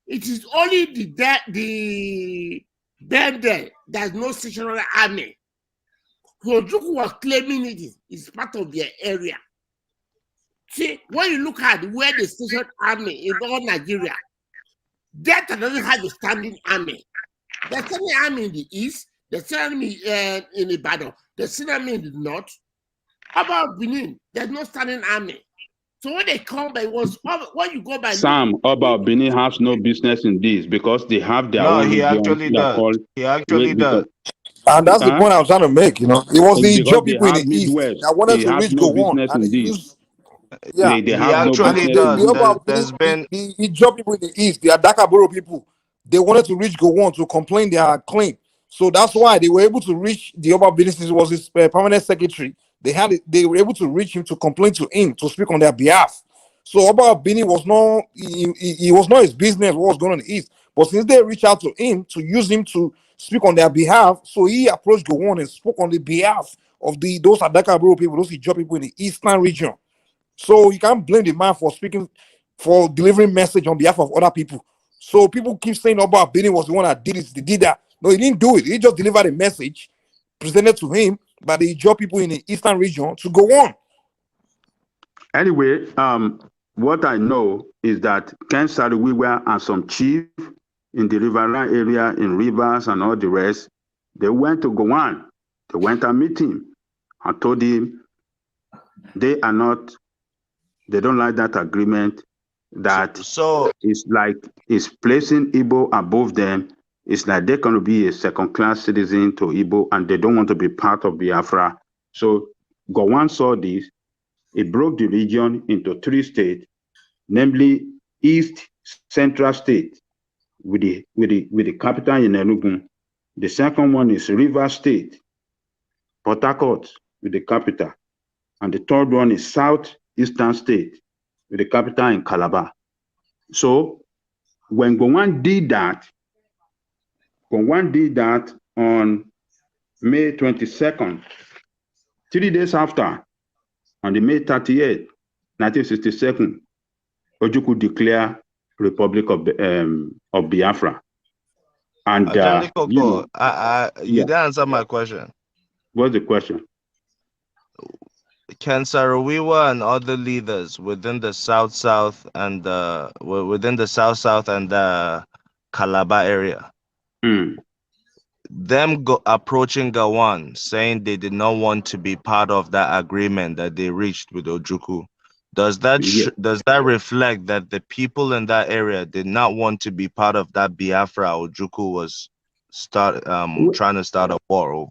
It is only the Bendel there's no stationary army. Ojukwu was claiming it is part of their area. See, when you look at where the stationed army in all Nigeria, Delta doesn't have a standing army. There's standing army in the east, there's standing army in Ibadan, there's standing army in the north. How about Benin? There's no standing army. So when they come by, when you go by Sam, about Benin has no business in this because they have their own he region. actually They are does. called He actually does. And that's the point I was trying to make. It was the because job they people in have the east Midwest. that wanted They to have reach no Gowon, business and in they this. used. Yeah, They He have no actually business does. in this. There's been the job people in the east, the Adakaboro people, they wanted to reach Gowon to complain their claim. So that's why they were able to reach the Oba Business was his permanent secretary. They were able to reach him to complain to him to speak on their behalf. So Oba Bini was not he was not his business what was going on in the east. But since they reached out to him to use him to speak on their behalf, so he approached Gowon and spoke on the behalf of those Adakaboro people, those Ijaw people in the eastern region. So you can't blame the man for delivering message on behalf of other people. So people keep saying Oba Bini was the one that did it, they did that. No, he didn't do it. He just delivered a message presented to him by the Ijaw people in the eastern region to go on. Anyway, what I know is that Ken Sariwiwa and some chief in the Riverine area, in Rivers and all the rest, they went to Gowon. They went and meet him and told him they don't like that agreement, that it's placing Igbo above them. It's like they're going to be a second-class citizen to Igbo and they don't want to be part of Biafra. So Gowon saw this. It broke the region into 3 states, namely East Central State with the capital in Enugu. The second one is River State, Port Harcourt with the capital. And the third one is Southeastern State with the capital in Calabar. So when Gowon did that on May 22nd, 3 days after, on the May 38th, 1967, Ojukwu declared Republic of Biafra. And you didn't answer my question. What's the question? Can Sarawiwa and other leaders within the South and the Calabar area, them approaching Gowon saying they did not want to be part of that agreement that they reached with Ojukwu, does that reflect that the people in that area did not want to be part of that Biafra Ojukwu was trying to start a war over?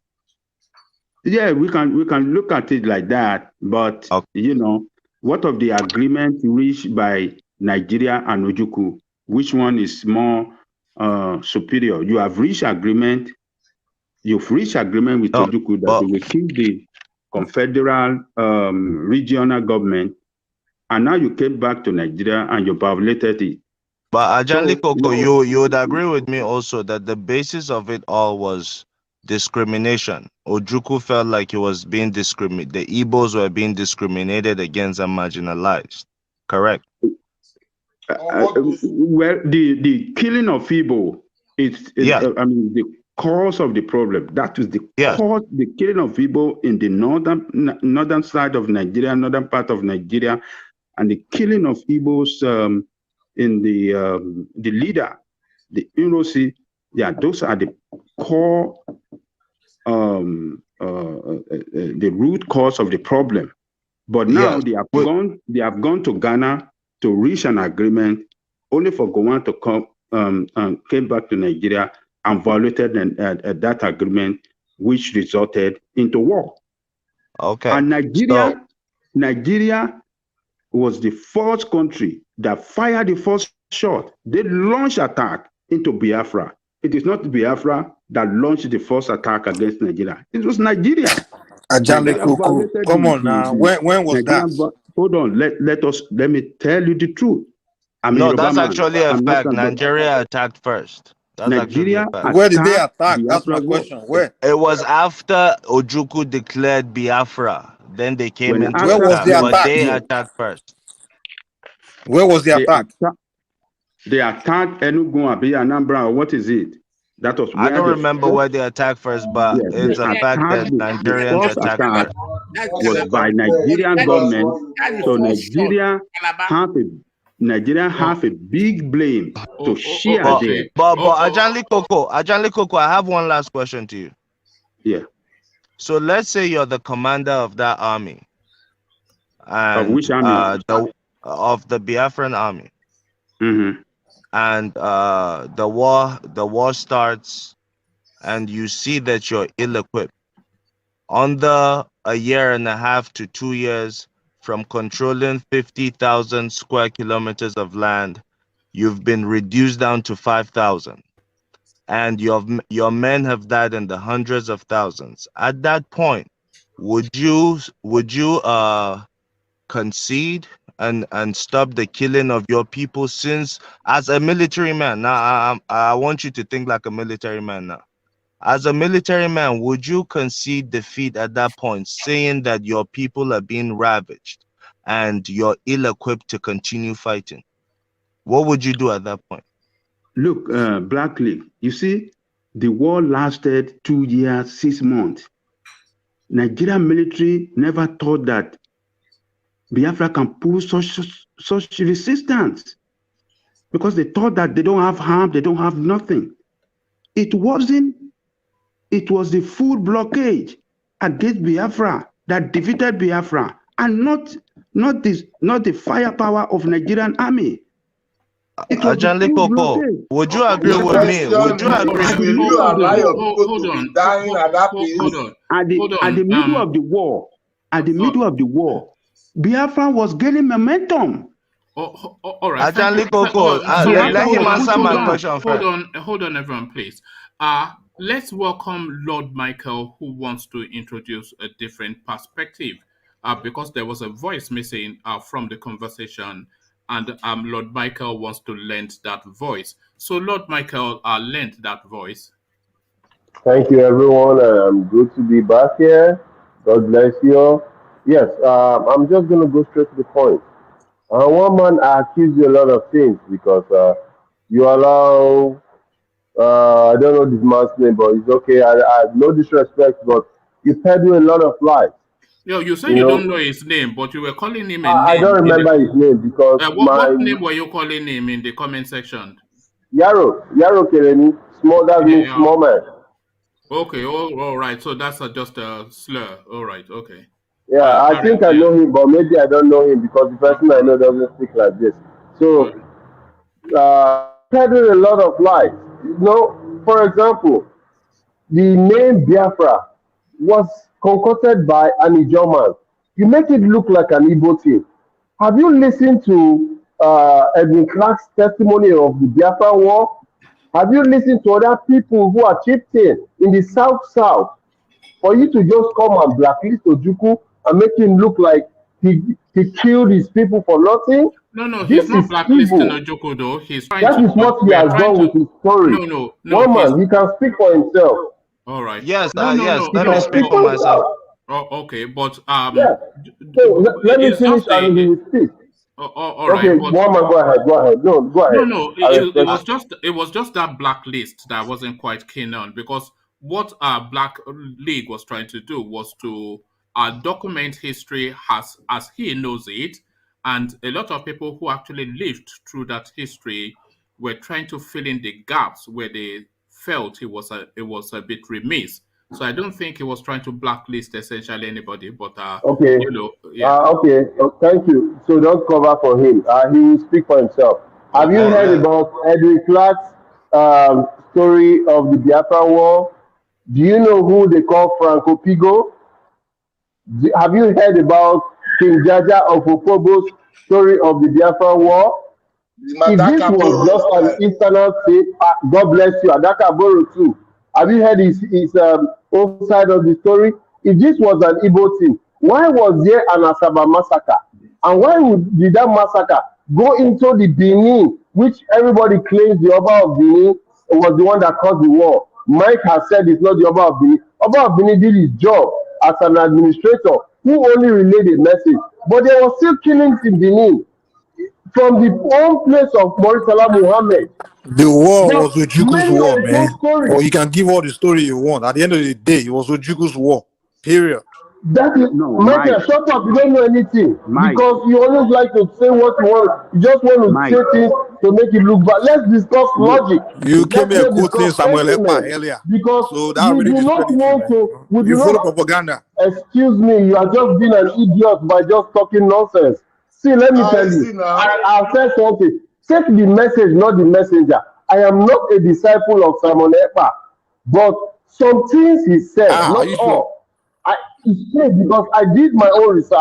Yeah, we can look at it like that, but what of the agreement reached by Nigeria and Ojukwu? Which one is more superior? You've reached agreement with Ojukwu that you will keep the confederal regional government, and now you came back to Nigeria and you violated it. But Ajali Koko, you would agree with me also that the basis of it all was discrimination. Ojukwu felt like he was being discriminated. The Igbos were being discriminated against and marginalized. Correct? Well, the killing of Igbo is the cause of the problem. That is the cause. The killing of Igbo in the northern side of Nigeria, northern part of Nigeria, and the killing of Igbos in the leader, the Inrosi. Yeah, those are the core, the root cause of the problem. But now they have gone to Ghana to reach an agreement, only for Gowon to come came back to Nigeria and violated that agreement, which resulted into war. Okay. And Nigeria was the first country that fired the first shot. They launched attack into Biafra. It is not Biafra that launched the first attack against Nigeria. It was Nigeria. Ajale Koko. Come on now. When was that? Hold on. Let me tell you the truth. No, that's actually a fact. Nigeria attacked first. That's Nigeria actually a fact. Where did they attack? That's my question. Where? It was after Ojukwu declared Biafra. Then they came into Where was the attack? But they attacked first. Where was the attack? They attacked Enugu, Abia, Anambra, or what is it? That was. I don't remember where they attacked first, but it's a fact that Nigerians attacked first. Was by Nigerian government. So Nigeria have a big blame to share there. But Ajali Koko, I have one last question to you. Yeah. So let's say you're the commander of that army. And, of which army? Of the Biafran army. Mm-hmm. And the war starts, and you see that you're ill-equipped. Under a year and a half to 2 years from controlling 50,000 square kilometers of land, you've been reduced down to 5,000, and your men have died in the hundreds of thousands. At that point, would you concede and stop the killing of your people? Since as a military man, now I want you to think like a military man now. As a military man, would you concede defeat at that point, saying that your people are being ravaged and you're ill-equipped to continue fighting? What would you do at that point? Look, Black League, you see, the war lasted 2 years, 6 months. Nigerian military never thought that Biafra can pull such resistance, because they thought that they don't have harm, they don't have nothing. It was the full blockade against Biafra that defeated Biafra, and not the firepower of Nigerian army. Ajali Koko, would you agree with me? Would you agree with me? Hold on. At the middle of the war, Biafra was gaining momentum. All right. Ajali Koko, let him answer my question first. Hold on, everyone, please. Let's welcome Lord Michael, who wants to introduce a different perspective, because there was a voice missing from the conversation, and Lord Michael wants to lend that voice. So, Lord Michael, lend that voice. Thank you, everyone. Good to be back here. God bless you. Yes, I'm just going to go straight to the point. One man, I accuse you a lot of things because you allow. I don't know this man's name, but it's okay. I no disrespect, but you peddle a lot of lies. Yo, you say you don't know his name, but you were calling him a name. I don't remember his name because what name were you calling him in the comment section? Yaro Kereni, small. That means small man. Okay, all right. So that's just a slur. All right, okay. Yeah, I think I know him, but maybe I don't know him because the person I know doesn't speak like this. So, peddle a lot of lies. You know, for example, the name Biafra was concocted by an Ijoman. You make it look like an Igbo thing. Have you listened to Edwin Clark's testimony of the Biafra War? Have you listened to other people who are chieftains in the South? For you to just come and blacklist Ojukwu and make him look like he killed his people for nothing? No, he's not blacklisting Ojukwu though. He's trying that to. That is what he has done with his story. No. One man, he can speak for himself. All right. Yes, let me speak for myself. Oh, okay, but yeah. So let me finish and he will speak. All right. Okay, one man, go ahead. No, go ahead. No. It was just that blacklist that I wasn't quite keen on, because what Black League was trying to do was to document history as he knows it, and a lot of people who actually lived through that history were trying to fill in the gaps where they felt it was a bit remiss. So I don't think he was trying to blacklist essentially anybody, but okay, okay, thank you. So don't cover for him. He will speak for himself. Have you heard about Edwin Clark's story of the Biafra War? Do you know who they call Franco Pigo? Have you heard about King Jaja of Opobo's story of the Biafra War? If this was just an internal thing, God bless you, Adaka Boro too. Have you heard his own side of the story? if this was an Igbo thing, why was there an Asaba massacre? And why did that massacre go into the Benin, which everybody claims the Oba of Benin was the one that caused the war? Mike has said it's not the Oba of Benin. Oba of Benin did his job as an administrator who only relayed a message. But there were still killings in Benin from the home place of Moritala Muhammad. The war But was Ojukwu'S many war, of man. those stories, Or you can give all the story you want. At the end of the day, it was Ojukwu'S war. Period. that is, No, Michael, Mike. shut up, you don't know anything. Mike. Because you always like to say what you want. You just want to Mike. say things to make it look bad. Let's discuss logic. You came Let's here not quoting discuss Samuel Ekpa sentiment. earlier. Because So that we really do not discredits you, want to, man. we do You follow not, propaganda. excuse me, you are just being an idiot by just talking nonsense. See, let me tell you, I'll say something. Take the message, not the messenger. I am not a disciple of Simon Ekpa, but some things he said, Are not you all. sure? It's true because I did my own research.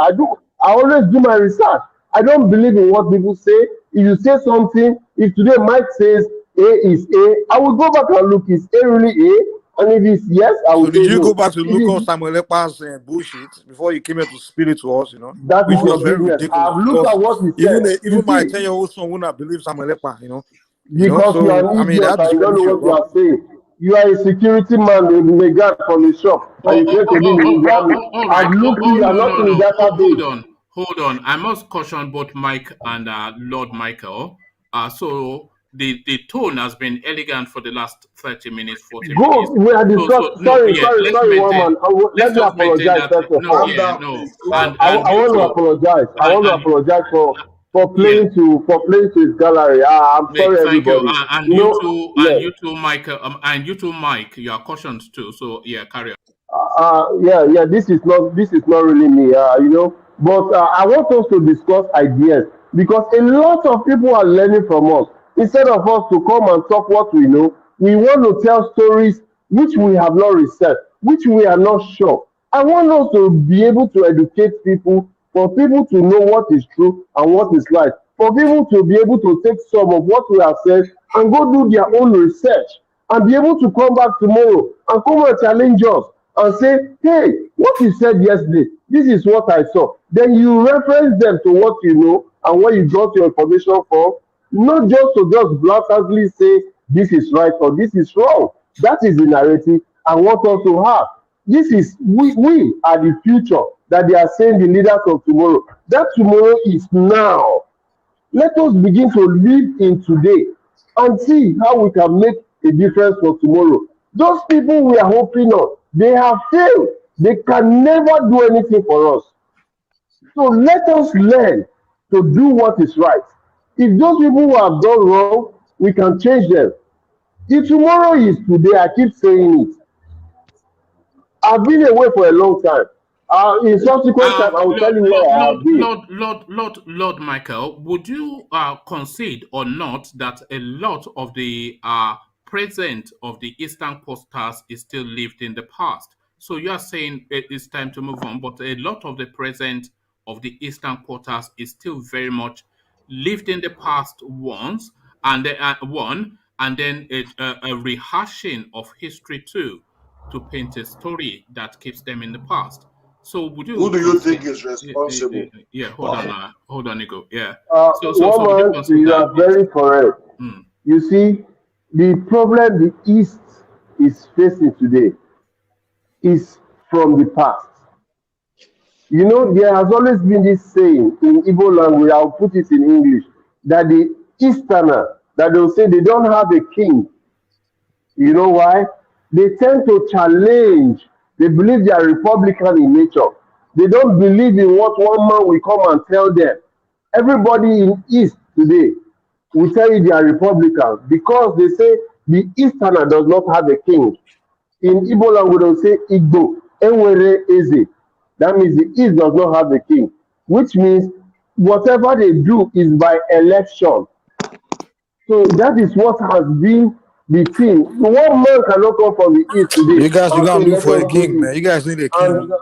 I always do my research. I don't believe in what people say. If you say something, if today Mike says A is A, I will go back and look, is A really A? And if it's yes, I will So say did you no. go back to If look up it's, Samuel Ekpa's bullshit before you came here to spill it to us, you know? that Which is your was very business. ridiculous I've looked because at what he even said. You even my see, 10-year-old son wouldn't have believed Samuel Ekpa, you know? because you are So I an mean idiot that and you don't discredits know you a what you lot. are saying. You are a security man in a guard from the shop, and you claim to be in the army. all right. I've looked, Oh, you are no, not no, in the no. database. Hold on. I must caution both Mike and Lord Michael. So the tone has been elegant for the last 30 minutes, 40 Good. minutes. We are So discussing. no, Sorry, yeah, let's woman. maintain. Let Let's me just maintain apologize that. first of No, all. yeah, no, and I you want to too, apologize. I want to and apologize for yeah. playing to his gallery. I'm sorry, Thank you, everybody. You know, and yes. you too, Mike, and you too, Mike. You are cautioned too. So yeah, carry on. Yeah. This is not really me. But I want us to discuss ideas because a lot of people are learning from us. Instead of us to come and talk what we know, we want to tell stories which we have not researched, which we are not sure. I want us to be able to educate people, for people to know what is true and what is right, for people to be able to take some of what we have said and go do their own research and be able to come back tomorrow and come and challenge us and say, hey, what you said yesterday, this is what I saw. Then you reference them to what you know and where you got your information from, not just to just blatantly say this is right or this is wrong. That is the narrative I want us to have. This is we are the future that they are saying the leaders of tomorrow. That tomorrow is now. Let us begin to live in today and see how we can make a difference for tomorrow. Those people we are hoping on, they have failed. They can never do anything for us. So let us learn to do what is right. If those people who have done wrong, we can change them. If tomorrow is today, I keep saying it. I've been away for a long time. In subsequent time, I will tell you where I have been. Lord Michael, would you concede or not that a lot of the present of the Eastern Coasters is still lived in the past? So you are saying it's time to move on, but a lot of the present of the Eastern Quarters is still very much lived in the past once, and then and then a rehashing of history too, to paint a story that keeps them in the past. So would you Who do you think concede? is responsible? Yeah, hold on, Nico. Yeah. So would you Woman, concede you that are it's very correct. You see, the problem the East is facing today is from the past. You know, there has always been this saying in Igbo language, I'll put it in English, that the Easterner, that they'll say they don't have a king. You know why? They tend to challenge. They believe they are Republican in nature. They don't believe in what one man will come and tell them. Everybody in East today will tell you they are Republican because they say the Easterner does not have a king. In Igbo language, they'll say Igbo, Enwere Eze. That means the East does not have a king, which means whatever they do is by election. So that is what has been the thing. One man cannot come from the East today You guys, you and gotta say, look let for a us do king, this. man. You guys need a king. And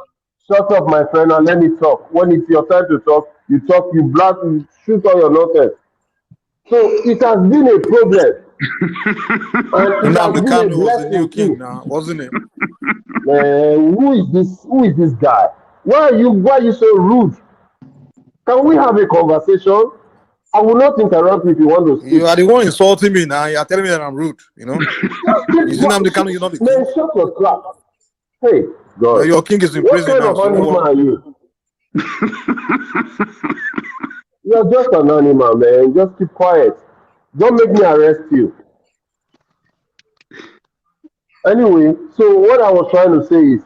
shut up, my friend, and let me talk. When it's your time to talk, you blast, you shoot all your nonsense. So it has been a problem And the Kanu was the new king now, wasn't it? Who is this? Who is this guy? Why are you so rude? Can we have a conversation? I will not interrupt you if you want to speak. You are the one insulting me now. You are telling me that I'm rude. You know. You see, I'm the Kanu. You're not the king. Man, shut your trap. Hey, God. Your king is in What prison kind now. of So animal what? are you? You're just an animal, man. Just keep quiet. Don't make me arrest you. Anyway, so what I was trying to say is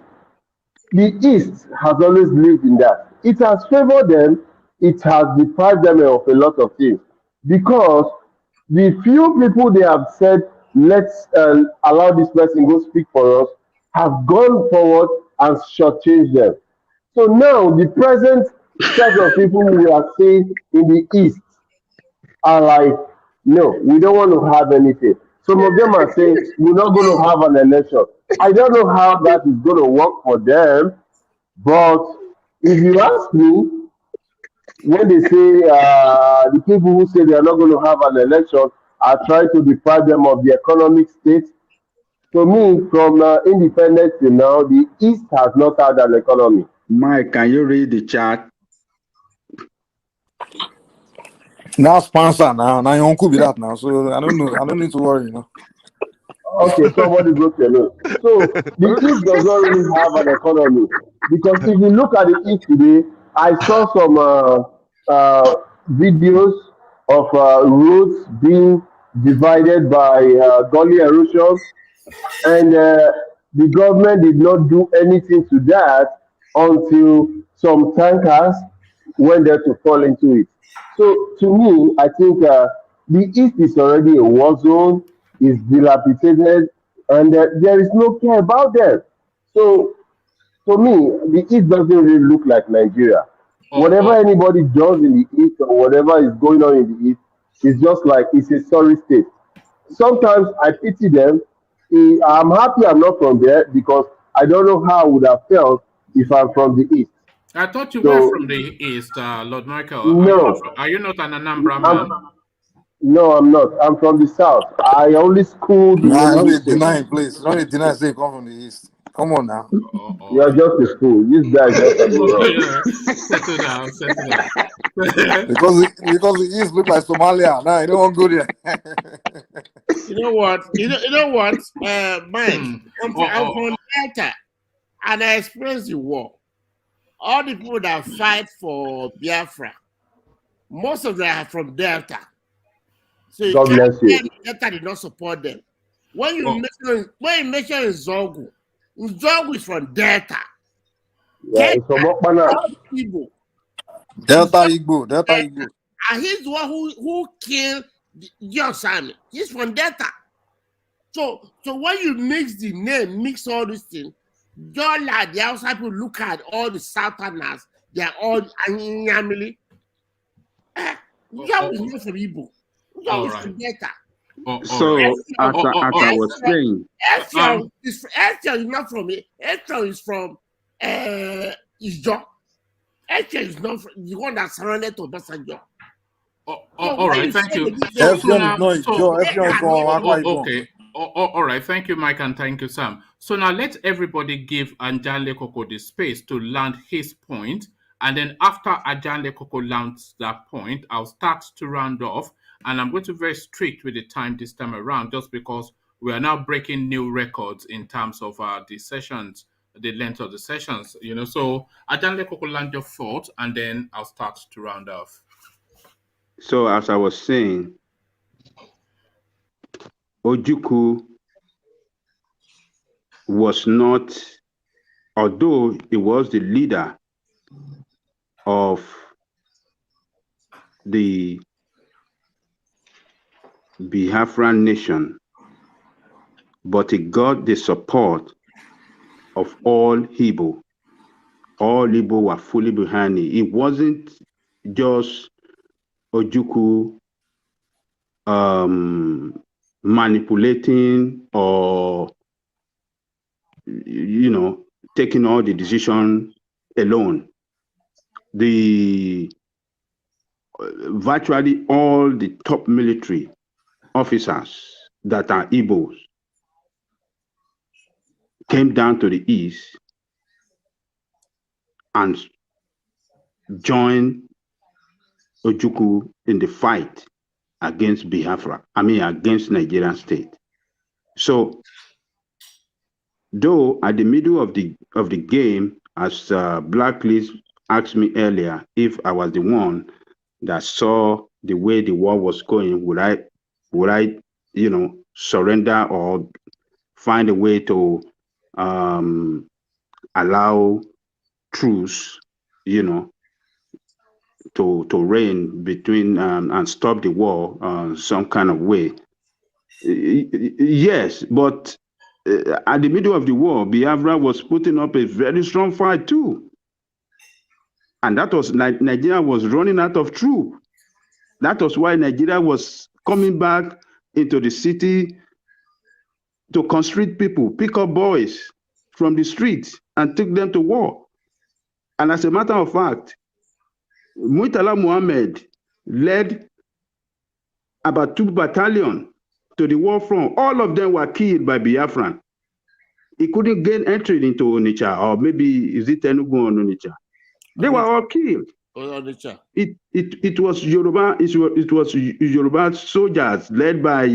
the East has always lived in that. It has favored them, it has deprived them of a lot of things. Because the few people they have said, let's allow this person go speak for us, have gone forward and shortchanged them. So now the present set of people we are seeing in the East are like, no, we don't want to have anything. Some of them are saying we're not going to have an election. I don't know how that is going to work for them, but if you ask me, when they say the people who say they are not going to have an election are trying to deprive them of the economic state, to me, from independence till now, the East has not had an economy. Mike, can you read the chat? Now sponsor now your uncle be that now. So I don't know. I don't need to worry, you know. Okay, somebody wrote your name. So the East does not really have an economy because if you look at the East today, I saw some videos of roads being divided by gully erosion, and the government did not do anything to that until some tankers went there to fall into it. So to me, I think the East is already a war zone, is dilapidated, and there is no care about them. So for me, the East doesn't really look like Nigeria. Whatever anybody does in the East or whatever is going on in the East is just like it's a sorry state. Sometimes I pity them. I'm happy I'm not from there because I don't know how I would have felt if I'm from the East. I thought you were So from the East, Lord Michael. no, Are you not an Anambra I'm man? no, I'm not. I'm from the South. I only schooled in Nah, don't Enugu be State. denying, please. Don't be denying say you come from the east. Come on now. You're just a fool. This guy is just a moron. Settle down, settle down. Because the east look like Somalia. Nah, you don't want to go there. You know what? You know what, Mike? I'm from Delta, and I experienced the war. All the people that fight for Biafra, most of them are from Delta. So you God can't bless you. say Delta did not support them. When you mention Zogu is from Delta. Yeah, it's from Okpana. People. Delta Igbo. And he's the one who killed Josami. He's from Delta. So when you mix all these things, just like the outside people look at all the Southerners, they are all Anyamili. Joe is not from Igbo. Joe is from Delta. So, as I was saying, Ethel is not from it. Ethel is from Ijo. Ethel is not from the one that surrounded to Obasanjo. All right, thank you. Okay. All right, thank you, Mike, and thank you, Sam. So now let everybody give Anjanle Koko the space to land his point, and then after Anjanle Koko lands that point, I'll start to round off, and I'm going to be very strict with the time this time around, just because we are now breaking new records in terms of the sessions, the length of the sessions, you know. So Anjanle Koko, land your thought, and then I'll start to round off. So as I was saying, Ojukwu was not, although he was the leader of the Biafran nation, but he got the support of all Igbo. All Igbo were fully behind it. It wasn't just Ojukwu manipulating or, you know, taking all the decision alone. Virtually all the top military officers that are Igbos came down to the east and joined Ojukwu in the fight against Biafra, against Nigerian state. So, though at the middle of the game, as Blacklist asked me earlier, if I was the one that saw the way the war was going, would I, surrender or find a way to allow truce, to reign between and stop the war some kind of way. Yes, but at the middle of the war, Biafra was putting up a very strong fight too. And that was Nigeria was running out of troops. That was why Nigeria was coming back into the city to constrict people, pick up boys from the streets and take them to war. And as a matter of fact, Murtala Muhammad led about 2 battalions to the war front. All of them were killed by Biafran. He couldn't gain entry into Onitsha, or maybe is it Enugu or Onitsha? They were all killed. It was Yoruba. It was Yoruba soldiers led by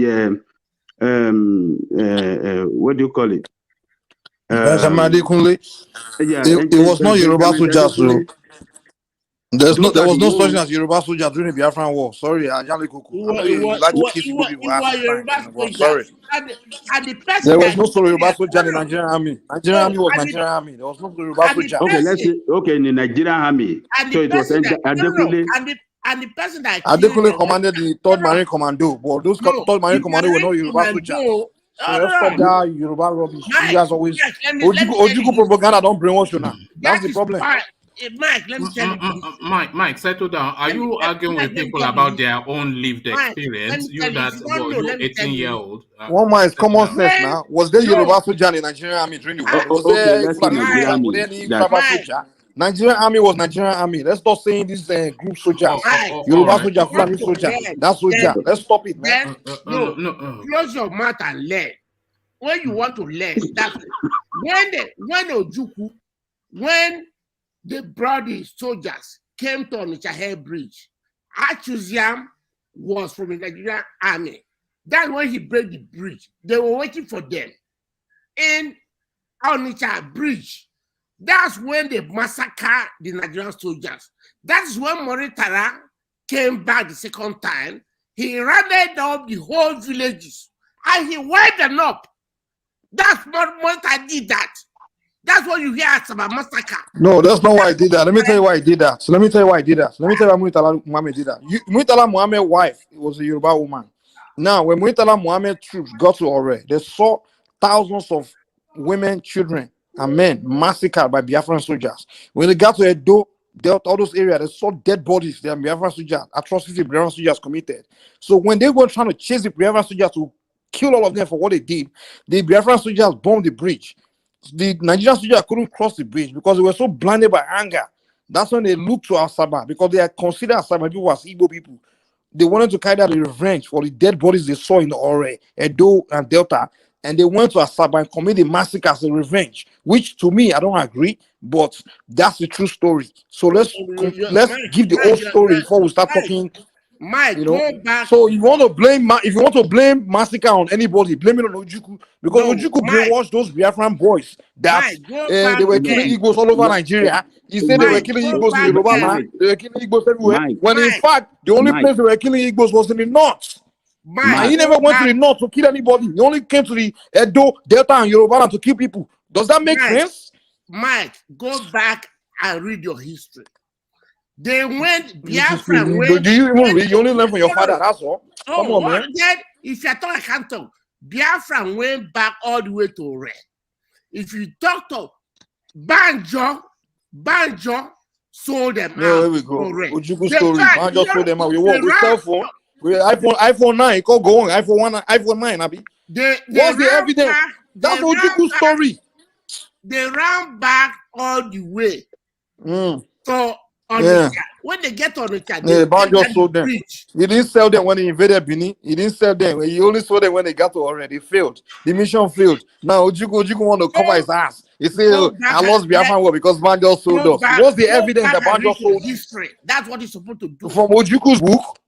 what do you call it? It was not Yoruba soldiers, so there was no such thing as Yoruba soldiers during the Biafran war. Sorry, Ajali Kuku. I know you like to kiss people. Sorry. There was no Yoruba soldier in the Nigerian army. Nigerian army was Nigerian army. There was no Yoruba soldier. Okay, let's say in the Nigerian army. So it was Adekunle. And the person that Adekunle commanded the 3rd Marine Commando, but those 3rd Marine Commando were not Yoruba soldiers. So let's stop that Yoruba rubbish. You guys always Ojuku propaganda don't brainwash you now. That's the problem. Mike, let me tell you. Mike, settle down. Are you arguing with people about their own lived experience? You 18-year-old. One man is common sense now. Was there Yoruba soldier in the Nigerian army during the war? Was there any tribal soldier? Nigerian army was Nigerian army. Let's stop saying this group soldiers. Yoruba soldier, Fulani soldier. That's soldier. Let's stop it, man. Close your mouth and learn. When you want to learn, that's when Ojukwu, when the bloody soldiers came to Onitsha Bridge, Achuziam was from the Nigerian army. That's when he broke the bridge. They were waiting for them in Onitsha Bridge. That's when they massacred the Nigerian soldiers. That's when Militarization came back the second time. He rounded up the whole villages and he wiped them up. That's what Militarization did that. That's what you hear as about massacre. No, that's not why I did that. Let me tell you why I did that. Let me tell you why Murtala Muhammad did that. Murtala Muhammad's wife was a Yoruba woman. Now, when Murtala Muhammad troops got to Ore, they saw thousands of women, children, and men massacred by Biafran soldiers. When they got to Edo, Delta, all those areas, they saw dead bodies. They are Biafran soldiers, atrocities Biafran soldiers committed. So when they were trying to chase the Biafran soldiers to kill all of them for what they did, the Biafran soldiers bombed the bridge. The Nigerian soldiers couldn't cross the bridge because they were so blinded by anger. That's when they looked to Asaba, because they had considered Asaba people as Igbo people. They wanted to carry out the revenge for the dead bodies they saw in the Ore, Edo, and Delta, and they went to Asaba and committed the massacre as a revenge, which to me, I don't agree, but that's the true story. So let's give the whole story before we start talking. Mike, go back. So if you want to blame massacre on anybody, blame it on Ojukwu, because Ojukwu brainwashed those Biafran boys that they were killing Igbos all over Nigeria. He said they were killing Igbos in Yoruba land, they were killing Igbos everywhere. When in fact the only place they were killing Igbos was in the north. And he never went to the north to kill anybody. He only came to the Edo, Delta, and Yoruba land to kill people. Does that make sense? Mike, go back and read your history. They went Biafran. Do you even read? You only learn from your father. That's all. Come on, man. Then, if you talk, I can't talk. Biafran went back all the way to Red. If you talk to Banjo sold them out. There we go. Ojukwu story. Banjo sold them out. We work with cell phone. With iPhone 9. It could go on. iPhone 9. Abi. What's the evidence? That's Ojukwu story. They ran back all the way. So Onitsha. When they get on Onitsha, Yeah, they Banjo sold them. bridge. He didn't sell them when he invaded Benin. He didn't sell them. He only sold them when they got to already. It failed. The mission failed. Now Ojukwu want to cover his ass. He said, Go back I lost and Biafran war because Banjo sold go us. back, What's the go evidence back that and Banjo read your sold history. That's what he's supposed to do. from Ojukwu'S book?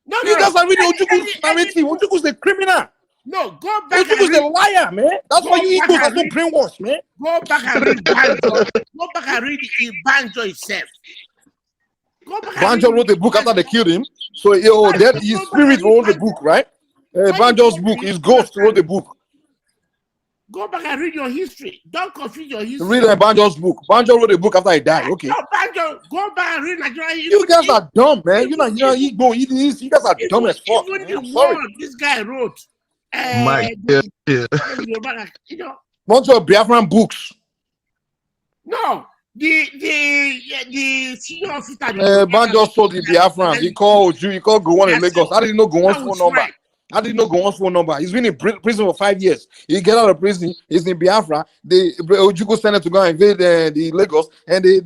No, You guys are reading Any- Ojukwu'S narrative. Ojukwu'S the criminal. No, go back and Ojukwu'S the read. liar, man. That's why Go you back Igbos are and so read. brainwashed, man. Go back and read Banjo. Go back and read Banjo itself. Go back and Banjo read wrote a book after they killed him. So that Go his back and spirit read wrote the Banjo. book, right? When Banjo's you book, read- his ghost wrote the book. Go back and read your history. Don't confuse your history. Read Banjo's book. Banjo wrote a book after he died. Okay. No, Banjo, go back and read Nigerian history. You guys are dumb, man. You guys are dumb as fuck. Even Man. the I'm sorry. word this guy wrote. Mike, You know, Bunch of Biafran books. no, the senior officer. Banjo sold the Biafran. He called Gowon in Lagos. I didn't know Gowon's phone number. Right. I didn't know Gowon's phone number. He's been in prison for 5 years. He get out of prison. He's in Biafra. Ojukwu sent him to go invade the Lagos, and they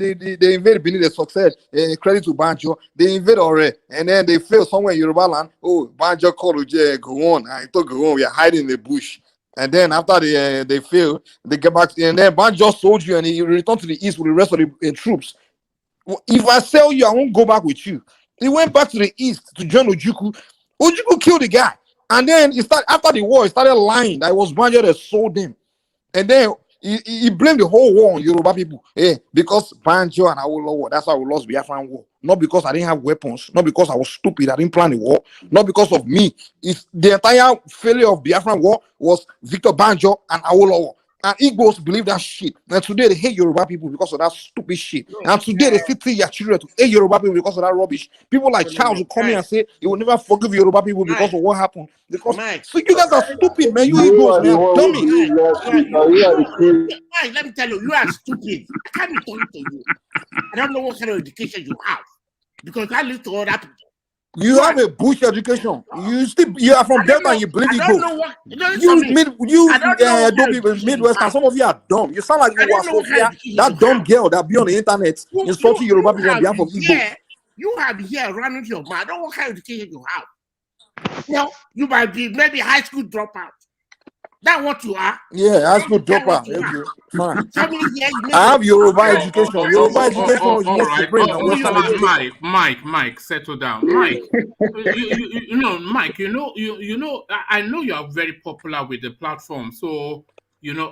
invaded Benin. They succeed. Credit to Banjo. They invade Ore, and then they fail somewhere in Yoruba land. Oh, Banjo called Gowon. I told Gowon we are hiding in the bush. And then after they fail, they get back, and then Banjo sold you, and he returned to the east with the rest of the troops. If I sell you, I won't go back with you. He went back to the east to join Ojukwu. Ojukwu killed the guy. And then after the war, he started lying that it was Banjo that sold him. And then he blamed the whole war on Yoruba people. Because Banjo and Awolowo, that's how we lost Biafran war. Not because I didn't have weapons, not because I was stupid, I didn't plan the war, not because of me. It's the entire failure of Biafran war was Victor Banjo and Awolowo. And Igbos believe that shit. And today they hate Yoruba people because of that stupid shit. And today they still teach their children to hate Yoruba people because of that rubbish. People like Charles will come here and say he will never forgive Yoruba people because of what happened. Because so you guys are stupid, man. You Igbos, man, dummies. Mike, let me tell you, you are stupid. I can't be talking to you. I don't know what kind of education you have because I live to other people. You have a bush education. You are from Delta and you believe I don't know what. Midwestern. Some of you are dumb. You sound like you were Sophia, that dumb girl that be on the internet insulting Yoruba people on behalf of Igbo. You have here running your mouth. I don't know what kind of education you have. You know, you might be maybe high school dropout. That's what you are. Yeah, high school dropout. Okay, fine. I have Yoruba education. Yoruba education is more supreme than Western education. Mike, settle down. Mike, Mike, I know you are very popular with the platform, so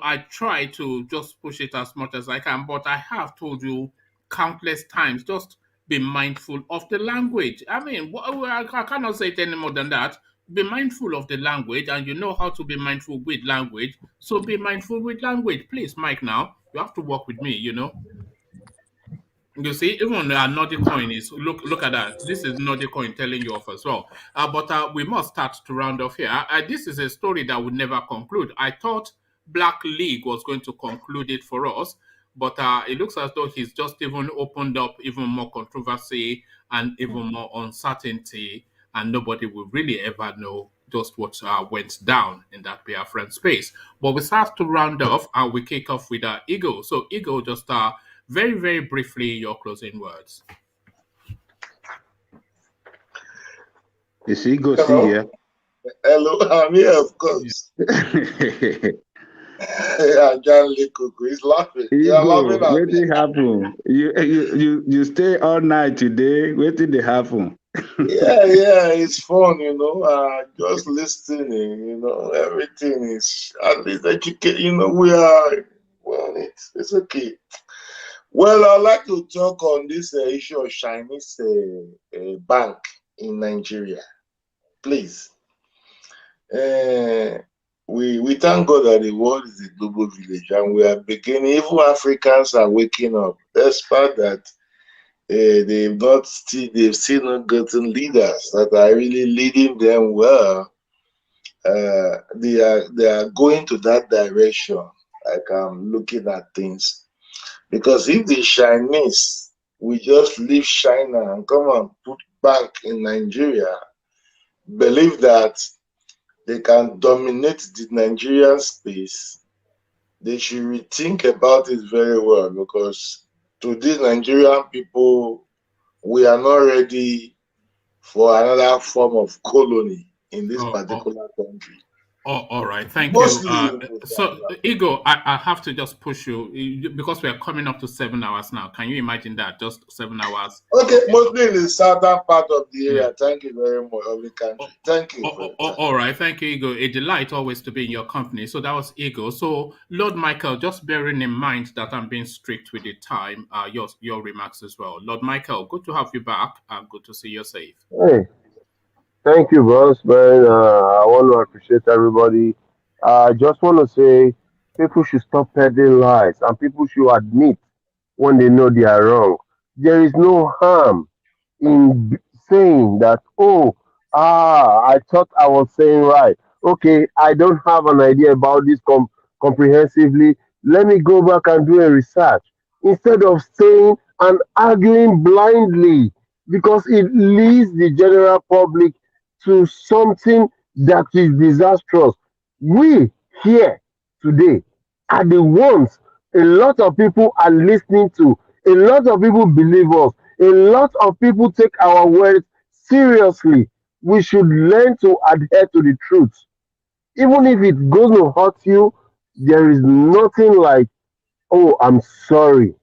I try to just push it as much as I can, but I have told you countless times, just be mindful of the language. I mean, I cannot say it any more than that. Be mindful of the language, and you know how to be mindful with language. So be mindful with language. Please, Mike, now, you have to work with me, You see, even Nordic coin is, look at that. This is Nordic coin telling you off as well. But we must start to round off here. This is a story that would never conclude. I thought Black League was going to conclude it for us, but it looks as though he's just even opened up even more controversy and even more uncertainty, and nobody will really ever know just what went down in that Biafran space. But we start to round off, and we kick off with Eagle. So Eagle, just very, very briefly, your closing words. Is Eagle still here? Hello, I'm here, of course. John Lekuku, he's laughing. You're laughing at what did happen? You stay all night today. What did happen? Yeah, it's fun, just listening, everything is at least educated, we are, well, it's okay. Well, I'd like to talk on this issue of Chinese bank in Nigeria, please. We thank God that the world is a global village, and we are beginning, even Africans are waking up, despite that they've still not gotten leaders that are really leading them well. They are going to that direction, like I'm looking at things. Because if the Chinese will just leave China and come and put bank in Nigeria, believe that they can dominate the Nigerian space, they should rethink about it very well, because today Nigerian people we are not ready for another form of colony in this particular country. Oh, all right. Thank Mostly you. So, Igor, I have to just push you because we are coming up to 7 hours now. Can you imagine that? Just 7 hours. Okay, mostly in the southern part of the area. Thank you very much, of the country. Thank you. All right. Thank you, Igor. A delight always to be in your company. So that was Igor. So, Lord Michael, just bearing in mind that I'm being strict with the time, your remarks as well. Lord Michael, good to have you back and good to see you safe. Hey, thank you, boss, man. I want to appreciate everybody. I just want to say people should stop peddling lies and people should admit when they know they are wrong. There is no harm in saying that, oh, I thought I was saying right. Okay, I don't have an idea about this comprehensively. Let me go back and do a research instead of saying and arguing blindly because it leads the general public to something that is disastrous. We here today are the ones a lot of people are listening to. A lot of people believe us. A lot of people take our words seriously. We should learn to adhere to the truth. Even if it goes to hurt you, there is nothing like, oh, I'm sorry.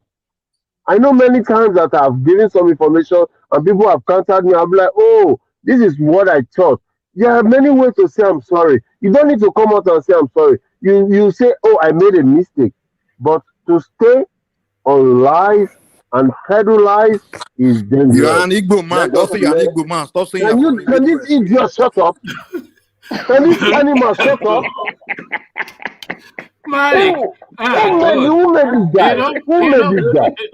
I know many times that I've given some information and people have contacted me. I'm like, oh, this is what I thought. There are many ways to say I'm sorry. You don't need to come out and say I'm sorry. You say, oh, I made a mistake. But to stay on lies and peddle lies is dangerous. You're an Igbo man. Don't say you're an Igbo man. Stop saying Can this idiot shut up? Can this animal shut up? Mike, who made this guy?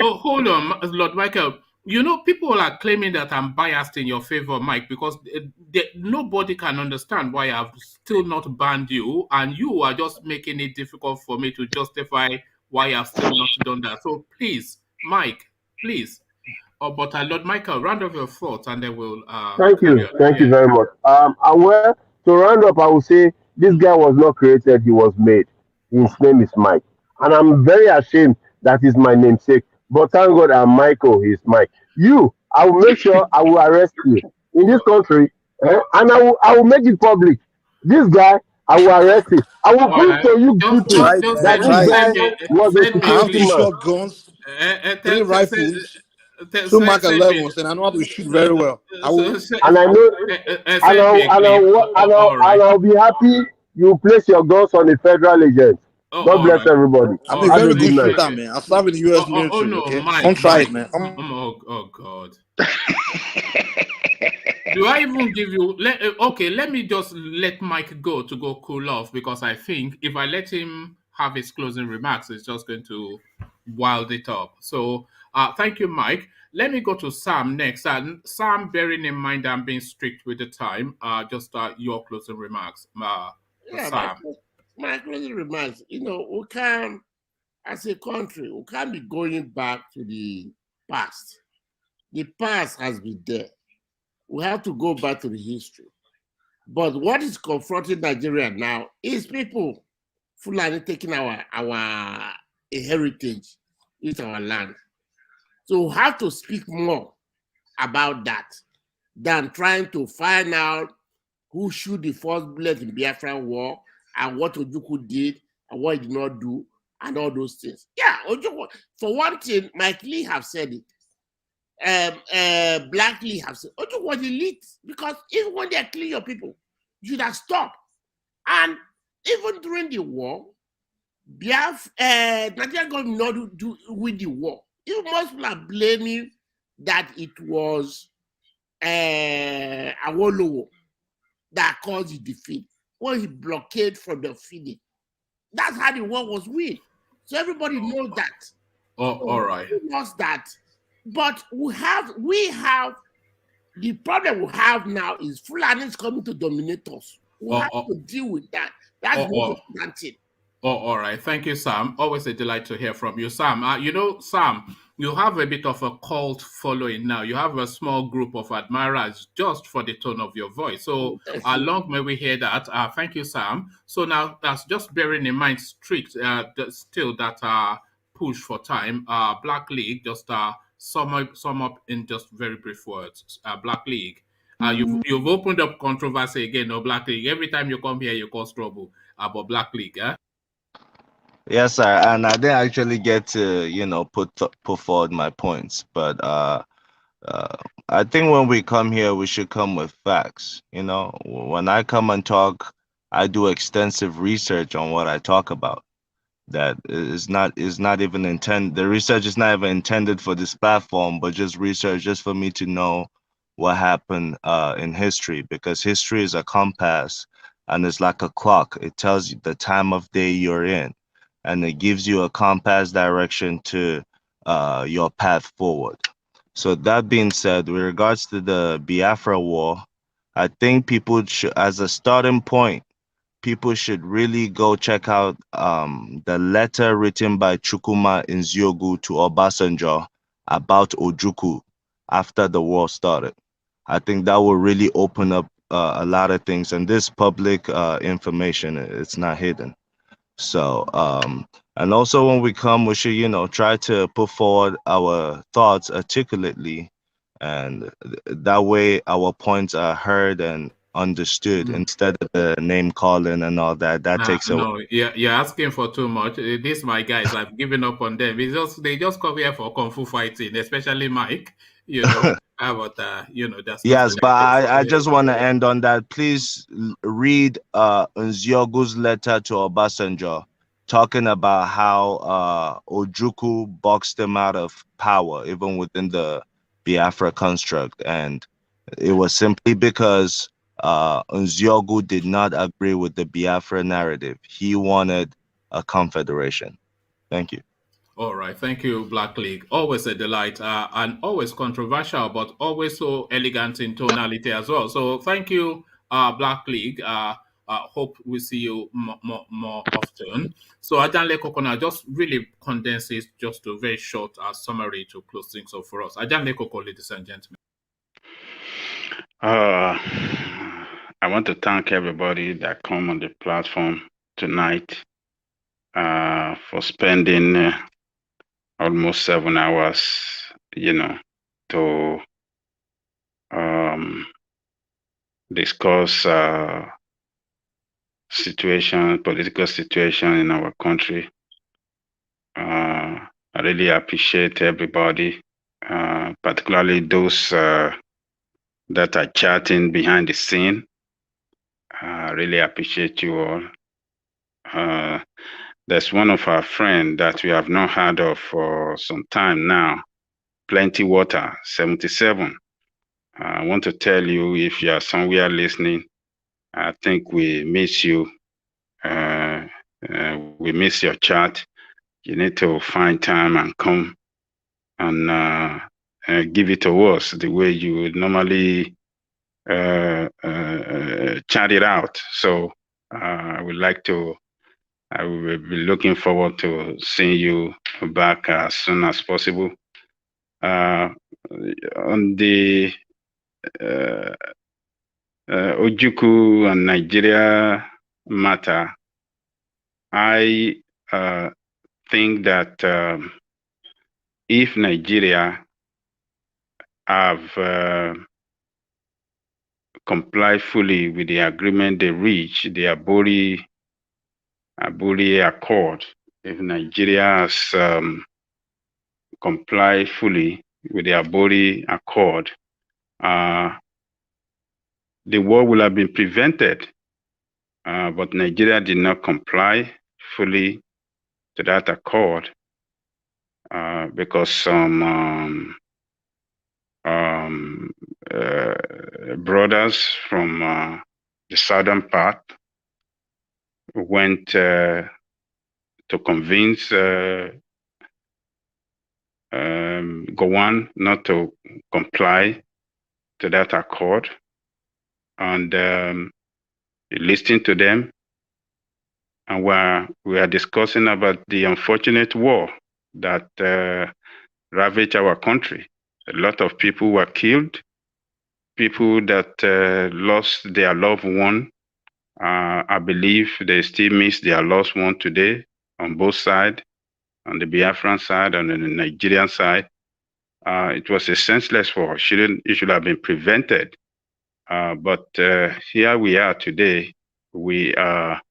Hold on, Lord Michael. You know, people are claiming that I'm biased in your favor, Mike, because nobody can understand why I've still not banned you, and you are just making it difficult for me to justify why I've still not done that. So please, Mike, please. But Lord Michael, round up your thoughts, and then we'll. Thank you very much. To round up, I will say this guy was not created; he was made. His name is Mike, and I'm very ashamed that is my namesake. But thank God I'm Michael. He's Mike. I will make sure I will arrest you in this country, and I will make it public. This guy, I will arrest him. I will prove to you people that this guy was a security man. Shotguns, 3 rifles, 2 Mark 11s, and I know how to shoot very well. And I know, and I'll be happy you place your guns on a federal agent. God bless everybody. I'm a very good shooter, man. I serve in the U.S. military. Okay? Don't try it, man. Oh God. Do I even give you? Let me just let Mike go cool off, because I think if I let him have his closing remarks, it's just going to wild it up. So, thank you, Mike. Let me go to Sam next. And Sam, bearing in mind I'm being strict with the time, just your closing remarks, Sam. My closing remarks. You know, we can, as a country, we can't be going back to the past. The past has been there. We have to go back to the history. But what is confronting Nigeria now is people Fulani taking our heritage, it's our land. So we have to speak more about that than trying to find out who shoot the first bullet in the Biafran war and what Ojukwu did and what he did not do and all those things. Yeah, Ojukwu, for one thing, Mike Lee have said it. Black Lee have said Ojukwu was elite, because even when they kill your people, you should have stopped. And even during the war, Nigeria government not do with the war. Even most people are blaming that it was Awolowo that caused the defeat when he blockaded from the feeding. That's how the war was won. So everybody knows that. All right. We lost that. But we have the problem we have now is Fulani is coming to dominate us. We have to deal with that. That's what we're planting. All right. Thank you, Sam. Always a delight to hear from you, Sam. Sam, you have a bit of a cult following now. You have a small group of admirers just for the tone of your voice. So long may we hear that. Thank you, Sam. So now that's just bearing in mind strict still that push for time. Black League, just sum up in just very brief words. Black League. You've opened up controversy again, no Black League. Every time you come here, you cause trouble about Black League. Yes, sir. And I didn't actually get to, put forward my points, but uh, I think when we come here, we should come with facts. When I come and talk, I do extensive research on what I talk about. That is not even intended. The research is not even intended for this platform, but just research, just for me to know what happened in history, because history is a compass and it's like a clock. It tells you the time of day you're in, and it gives you a compass direction to your path forward. So that being said, with regards to the Biafra War, I think people should, as a starting point, people should really go check out the letter written by Chukwuma Nziogu to Obasanjo about Ojukwu after the war started. I think that will really open up a lot of things, and this public information, it's not hidden. So, and also when we come, we should, try to put forward our thoughts articulately, and that way our points are heard and understood instead of the name calling and all that. That takes away. No, you're asking for too much. These my guys, I've given up on them. They just come here for kung fu fighting, especially Mike. But that's not Yes, the but right place for I here. just want to end on that. Please read Nziogu's letter to Obasanjo, talking about how Ojukwu boxed him out of power, even within the Biafra construct. And it was simply because Nziogu did not agree with the Biafra narrative. He wanted a confederation. Thank you. All right, thank you, Black League. Always a delight, and always controversial, but always so elegant in tonality as well. So thank you, Black League. Hope we see you more often. So Ajanle Kokona just really condenses just to a very short summary to close things off for us. Ajanle Koko, ladies and gentlemen. I want to thank everybody that come on the platform tonight for spending almost 7 hours, to discuss political situation in our country. I really appreciate everybody, particularly those that are chatting behind the scene. I really appreciate you all. There's one of our friends that we have not heard of for some time now, Plenty Water 77. I want to tell you, if you are somewhere listening, I think we miss you. We miss your chat. You need to find time and come and give it to us the way you would normally chat it out. So I will be looking forward to seeing you back as soon as possible. On the Ojukwu and Nigeria matter, I think that if Nigeria have complied fully with the agreement they reached, the Aburi Accord, if Nigeria has complied fully with the Aburi Accord, the war will have been prevented. But Nigeria did not comply fully to that accord because some brothers from the southern part went to convince Gowon not to comply to that accord, and listening to them, and we are discussing about the unfortunate war that ravaged our country. A lot of people were killed, people that lost their loved one. I believe they still miss their lost one today on both sides, on the Biafran side and on the Nigerian side. It was a senseless war. It should have been prevented. But here we are today. We are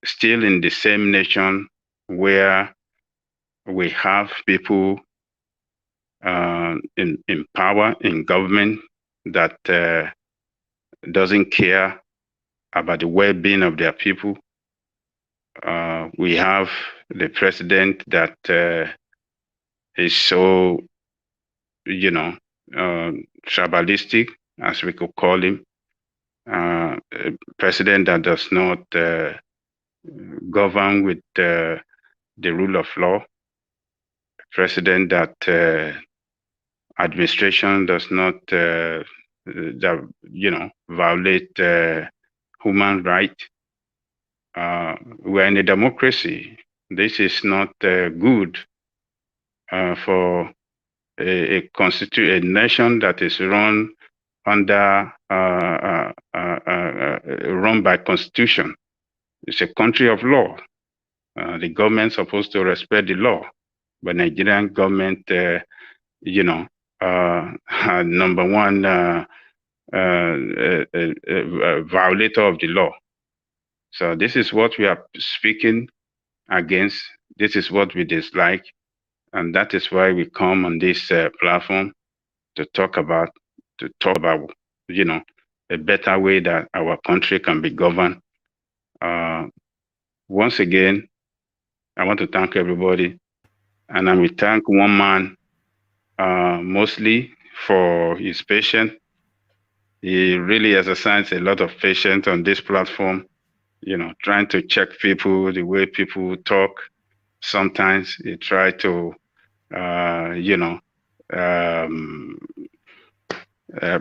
still in the same nation where we have people in power, in government, that doesn't care about the well-being of their people. We have the president that is so, tribalistic, as we could call him. A president that does not govern with the rule of law. President that administration does not violate human rights. We're in a democracy. This is not good for a nation that is run under run by constitution. It's a country of law. The government supposed to respect the law, but Nigerian government, number one violator of the law. So this is what we are speaking against. This is what we dislike, and that is why we come on this platform to talk about, a better way that our country can be governed. Once again, I want to thank everybody, and I will thank one man mostly for his patience. He really exercised a lot of patience on this platform, trying to check people, the way people talk. Sometimes he try to,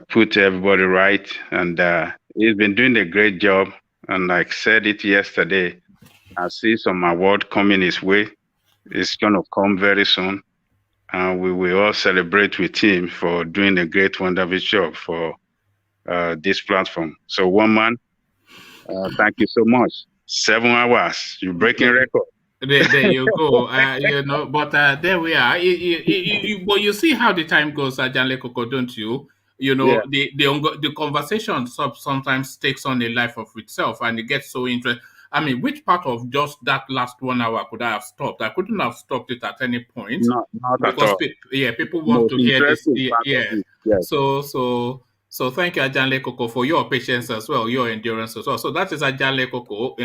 put everybody right, and he's been doing a great job. And like I said it yesterday, I see some award coming his way. It's going to come very soon. And we will all celebrate with him for doing a great, wonderful job for this platform. So, one man, thank you so much. 7 hours, you're breaking record. There you go. But there we are. But you see how the time goes, Janle Koko, don't you? Yeah. The conversation sometimes takes on a life of itself, and it gets so interesting. I mean, which part of just that last 1 hour could I have stopped? I couldn't have stopped it at any point. Not because at all. People want Most to hear this. Yeah. Yes. So thank you, Ajanle Koko, for your patience as well, your endurance as well. So that is Ajanle Koko,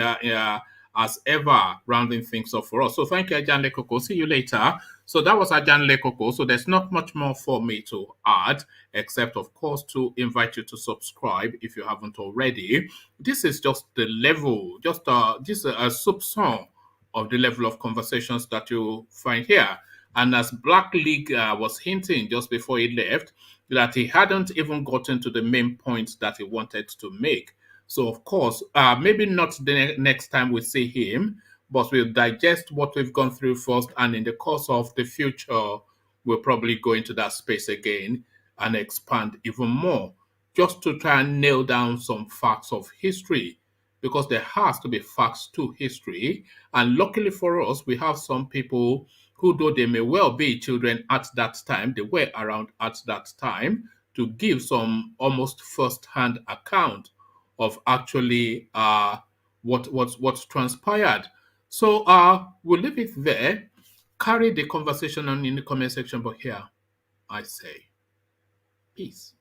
as ever, rounding things up for us. So thank you, Ajanle Koko. See you later. So that was Ajanle Koko. So there's not much more for me to add, except, of course, to invite you to subscribe if you haven't already. This is just the level, this is a sub-song of the level of conversations that you find here. And as Black League was hinting just before he left, that he hadn't even gotten to the main points that he wanted to make. So, of course, maybe not the next time we see him, but we'll digest what we've gone through first. And in the course of the future, we'll probably go into that space again and expand even more, just to try and nail down some facts of history, because there has to be facts to history. And luckily for us, we have some people who, though they may well be children at that time, they were around at that time, to give some almost first-hand account of actually what's transpired. So we'll leave it there. Carry the conversation on in the comment section, but here I say peace.